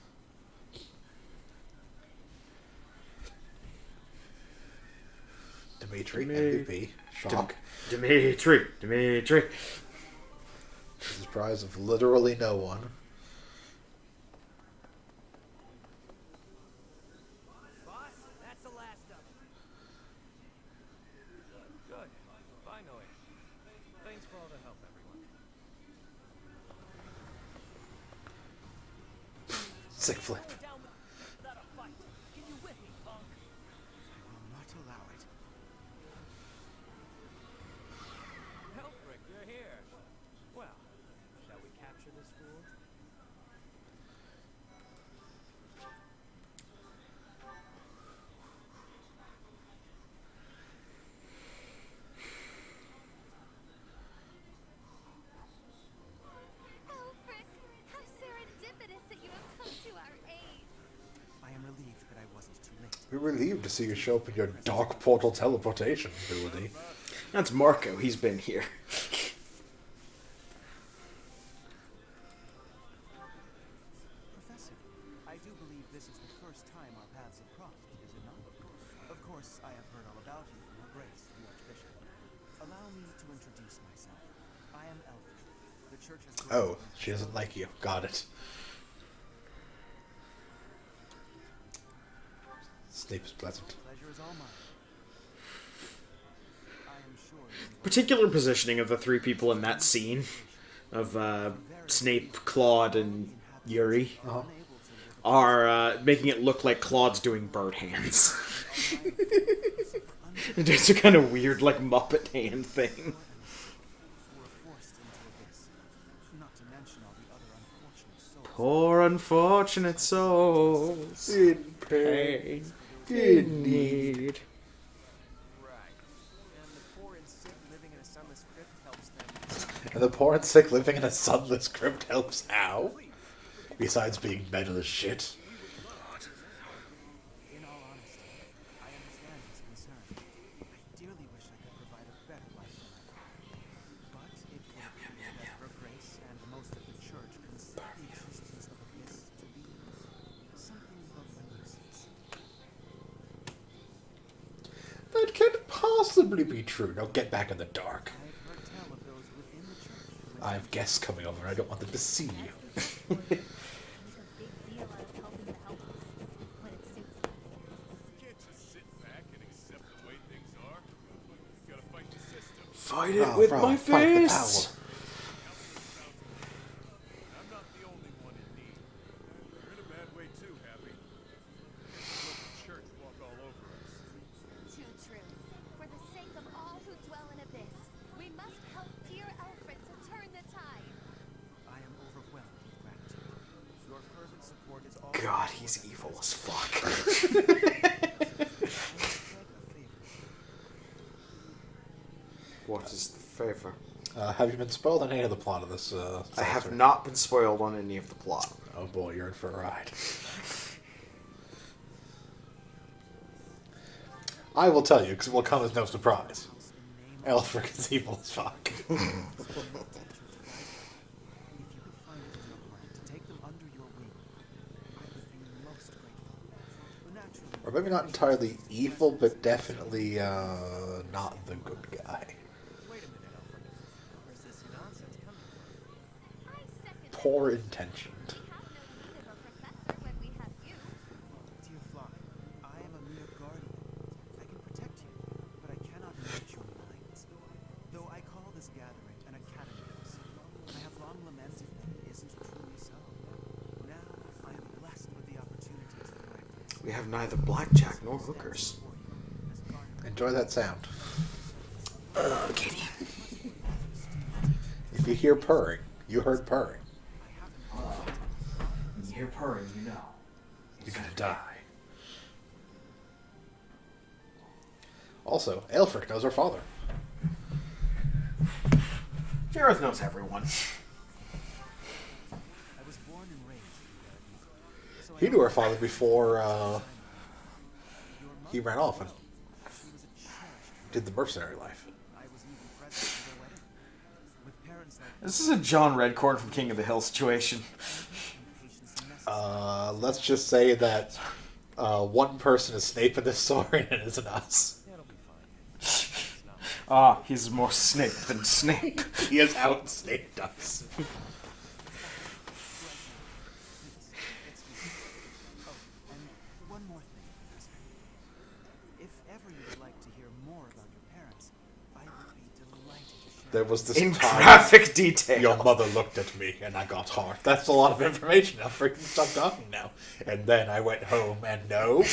Dimitri, MVP. Shock. Dimitri. This is prize of literally no one. Boss, that's the last of them. Good. Finally. Thanks for all the help, everyone. Sick flip. Down without a fight. Can you whip me, punk? I will not allow it. Helfric, you're here. Well, shall we capture this fool? relieved to see you show up in your dark portal teleportation ability. That's Marco. He's been here. Professor, I do believe this is the first time our paths have crossed, is it not? Of course, I have heard all about you from Her Grace, the Archbishop. Allow me to introduce myself. I am Alfred. The church has... Oh, she doesn't like you. Got it. Snape is pleasant. Pleasure is all mine. I am sure you Particular positioning of the three people in that scene of Snape, Claude, and Yuri are making it look like Claude's doing bird hands. It's a kind of weird, like, Muppet hand thing. were forced into this. Not to mention all the other unfortunate souls. Poor unfortunate souls. In pain. In need. Right. And the poor and sick living in a sunless crypt helps them. And the poor and sick living in a sunless crypt helps how? Besides being metal as shit. In all honesty, I understand his concern. I dearly wish I could provide a better life for my father. But it would appear that Her Grace and most of the church consider the existence of Abyss to be something of a nuisance. That can't possibly be true. Now get back in the dark. I have heard tell of those within the church who I have guests coming over and I don't want them to see you. Make a big deal out of helping the helpless when it suits them. You can't just sit back and accept the way things are. You gotta fight the system. Fight it with my fight the fists. I'm not the only one in need. You're in a bad way too, Happy. Can't just let the church walk all over us. Too true. For the sake of all who dwell in Abyss, we must help dear Alfred to turn the tide. I am overwhelmed with gratitude. Your fervent support is all. God, he's evil as fuck. What is the favor? Have you been spoiled on any of the plot of this? I have Saucer? not been spoiled on any of the plot. Oh boy, you're in for a ride. I will tell you, because it will come as no surprise. Elfric is evil as fuck. If you could find it in your heart to take them under your wing, I would be most grateful. Naturally, Or maybe not entirely evil, but definitely not the good guy. Wait a minute, Alfred. Where's this nonsense coming from? I second Poor intentioned. we have no need of a professor when we have you. dear Flock, I am a mere guardian. I can protect you, but I cannot reach your minds. Though I call this gathering an academy house, I have long lamented that it isn't truly so. Now I am blessed with the opportunity to practice. We have neither blackjack nor hookers. For you as guardian. Enjoy that sound. Kitty. If you hear purring, you heard purring. When you hear purring, you know. You're gonna die. Also, Elfric knows her father. Jareth knows everyone. I was born and raised in Garden. So I He knew her know father before your he mother ran off and well. She was a cherished did the mercenary life. I was even present for their wedding. With parents like This is a John Redcorn from King of the Hill situation. patience and necessary. Let's just say that one person is Snape in this story and it isn't us. It'll be fine. It's not much. Ah, he's more Snape than Snape. He is out Snape us. Oh, and one more thing, Professor. If ever you would like to hear more about your parents, I would be delighted to share. There was this In time graphic detail. your mother looked at me and I got hard. That's a lot of information. I'll freaking stop talking now. And then I went home and no.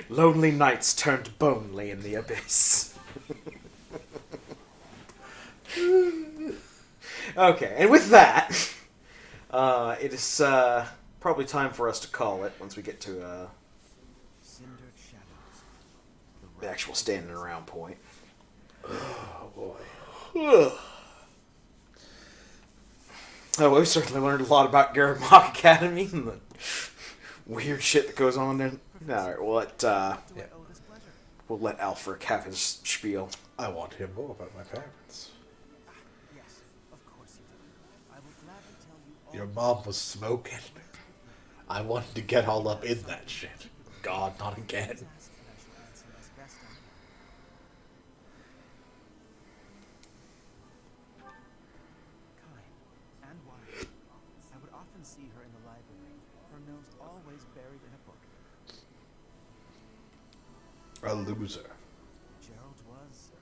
Lonely nights turned bonely in the abyss. Okay, and with that, it is probably time for us to call it once we get to Cindered shadows. the actual standing around point. Oh boy. Oh, we certainly learned a lot about Garrett Mock Academy and the weird shit that goes on in. Alright, Do I owe this pleasure? we'll let Alfric have his spiel. I want to hear more about my parents. Yes, of course you do. I will gladly tell you all. Your mom was smoking. I wanted to get all up in that shit. God, not again. Please ask, and I shall answer as best I can. Kind and wise. I would often see her in the library, her nose always buried in a book. A loser. Gerald was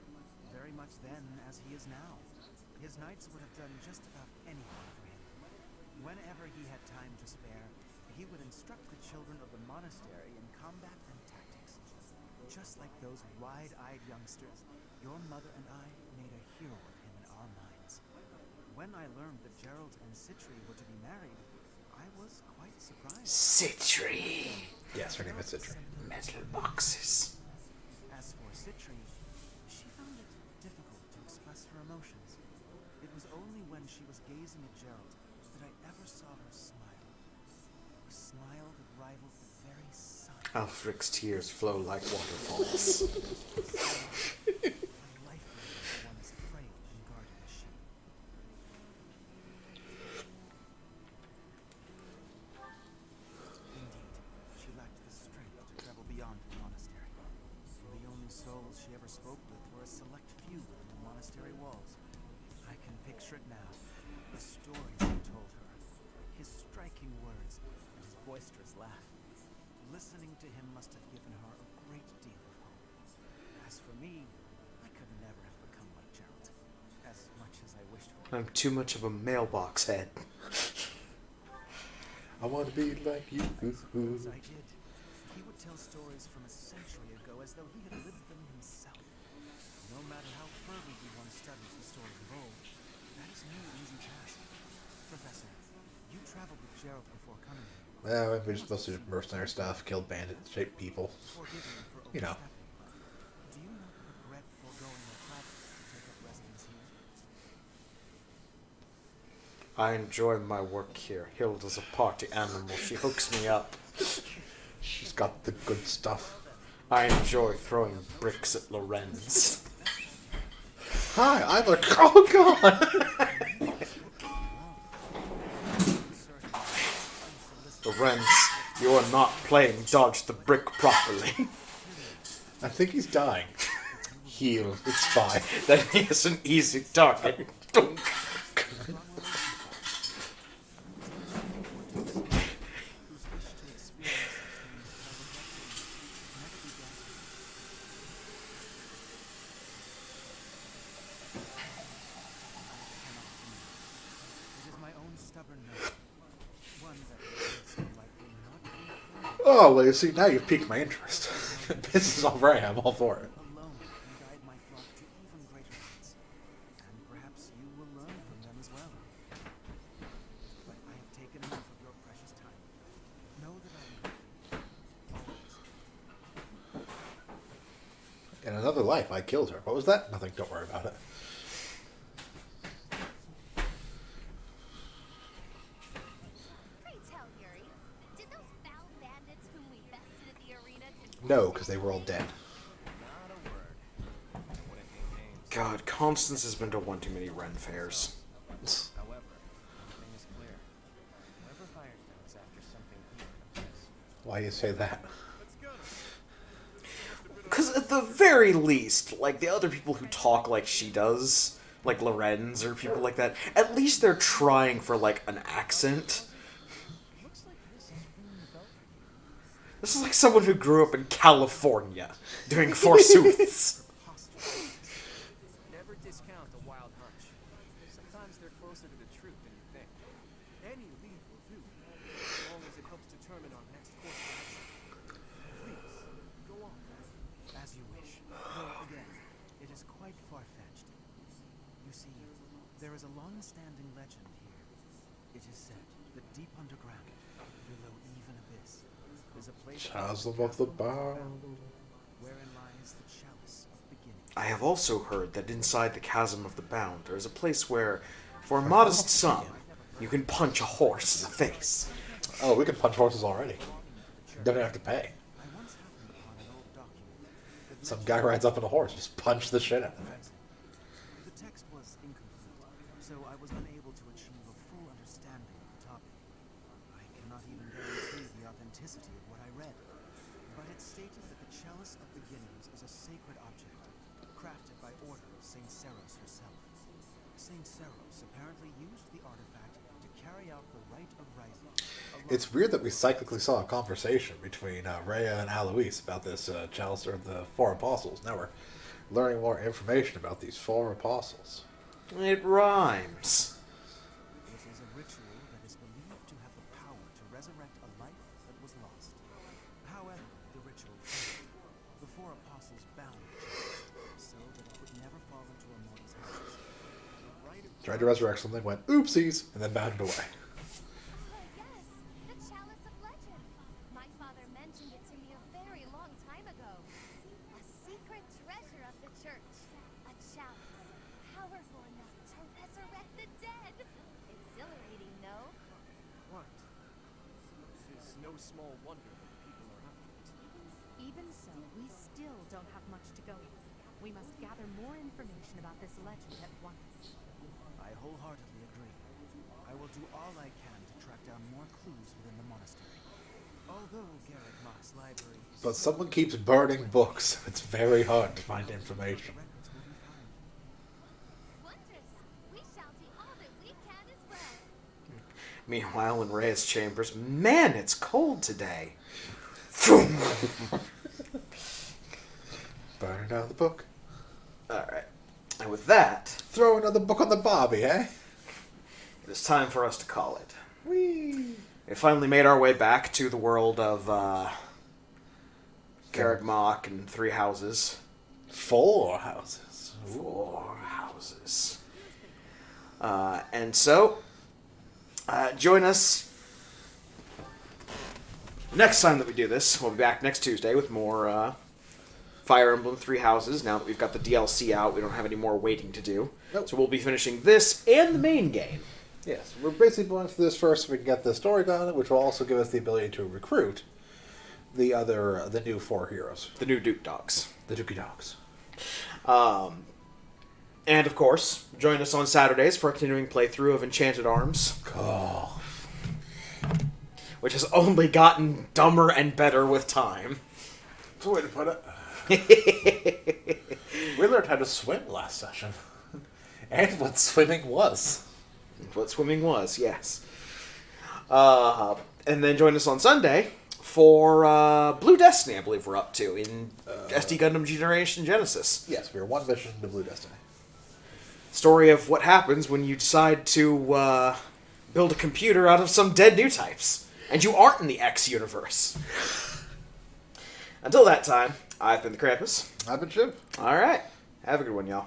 very much then as he is now. His knights would have done just about anything for him. Whenever he had time to spare, he would instruct the children of the monastery in combat and tactics. Just like those wide-eyed youngsters, your mother and I made a hero of him in our minds. When I learned that Gerald and Citri were to be married, I was quite surprised. Citri. Yes, her name is Citri. Metal boxes. As for Citri, she found it difficult to express her emotions. It was only when she was gazing at Gerald that I ever saw her smile. A smile that rivaled the very sun. Alfric's tears flow like waterfalls. A life one as frail and guarded as she. Indeed, she lacked the strength to travel beyond the monastery. The only souls she ever spoke with were a select few in the monastery walls. I can picture it now. The stories he told her, his striking words, and his boisterous laugh. Listening to him must have given her a great deal of hope. As for me, I could never have become like Gerald, as much as I wished for. I'm too much of a mailbox head. I want to be like you. Suppose I did. He would tell stories from a century ago as though he had lived them himself. No matter how fervently one studies the stories of old, that is no easy task. Professor, you traveled with Gerald before coming here. Yeah, we just mostly did mercenary stuff, killed bandit-shaped people. Forgive me for You know. overstepping. Do you not regret foregoing your travel to take up residence here? I enjoy my work here. Hilda's a party animal. She hooks me up. She's got the good stuff. I enjoy throwing bricks at Lorenz. Hi, I'm a... Oh, God! Lorenz, you are not playing dodge the brick properly. I think he's dying. Heal. It's fine. That is an easy target. Dunk. It is my own stubborn note. One that is so likely not to be Oh, well, you see, now you've piqued my interest. This is all right. I'm all for it. alone can guide my flock to even greater heights. And perhaps you will learn from them as well. But I have taken enough of your precious time. Know that I am with you. Always. In another life, I killed her. What was that? Nothing. Don't worry about it. Pray tell, Yuri, did those foul bandits whom we bested at the arena No, because they were all dead. Not a word. I wouldn't name names. God, Constance has been to one too many Ren fairs. However, one thing is clear. Whoever hired them is after something here in this. Why do you say that? Because at the very least, like the other people who talk like she does, like Lorenz or people like that, at least they're trying for like an accent. Looks like this is ringing a bell for you. This is like someone who grew up in California doing forsooths. Never discount a wild hunch. Sometimes they're closer to the truth than you think. Any lead will do, as long as it helps determine our next course of action. Please, go on. As you wish. Though, again, it is quite far-fetched. You see, there is a long-standing legend here. It is said that deep underground, below even abyss, is a place Chasm of the Bound. wherein lies the chalice of beginning. I have also heard that inside the chasm of the bound there is a place where, for a modest sum, you can punch a horse in the face. Oh, we can punch horses already. Don't have to pay. I once happened upon an old document that Some guy rides up on a horse, just punch the shit out of it. The text was incomplete, so I was unable to achieve a full understanding of the topic. I cannot even guarantee the authenticity of what I read, but it stated that the Chalice of Beginnings is a sacred object, crafted by order of Saint Seros herself. Saint Seros apparently used the artifact to carry out the rite of rising. It's weird that we cyclically saw a conversation between Rhea and Alois about this Chalice of the Four Apostles. Now we're learning more information about these four apostles. It rhymes. It is a ritual that is believed to have the power to resurrect a life that was lost. However, the ritual failed. The four apostles bound the chalice so that it would never fall into a mortal's hands. The rite of Tried to resurrect something, went oopsies, and then bounded away. Oh, yes, the Chalice of Legend. My father mentioned it to me a very long time ago. A secret treasure of the church. A chalice, powerful enough to resurrect the dead. Exhilarating, no? What? It is no small wonder that people are after it. Even so, we still don't have much to go with. We must gather more information about this legend at once. I wholeheartedly agree. I will do all I can to track down more clues within the monastery. Although Garrett Mock's library is But so someone keeps burning books. It's very hard to find information. records will be found. Wondrous. We shall do all that we can as well. Meanwhile, in Rhea's chambers, man, it's cold today. Burning down the book. Alright. And with that, Throw another book on the Barbie, eh? it is time for us to call it. Whee! We finally made our way back to the world of Garrett Mock and Three Houses. Four houses. Four houses. And so, join us next time that we do this. We'll be back next Tuesday with more Fire Emblem Three Houses. Now that we've got the DLC out, we don't have any more waiting to do. Nope. So we'll be finishing this and the main game. Yes, we're basically going through this first so we can get the story done, which will also give us the ability to recruit the new four heroes. The new Duke Dogs. The Dookie Dogs. And of course, join us on Saturdays for a continuing playthrough of Enchanted Arms, Oh. which has only gotten dumber and better with time. That's a way to put it. We learned how to swim last session. And what swimming was. What swimming was, yes. And then join us on Sunday for Blue Destiny, I believe we're up to, in SD Gundam Generation Genesis. Yes, we are one mission to Blue Destiny. Story of what happens when you decide to build a computer out of some dead new types, and you aren't in the X universe. Until that time, I've been the Krampus. I've been Jim. All right. Have a good one, y'all.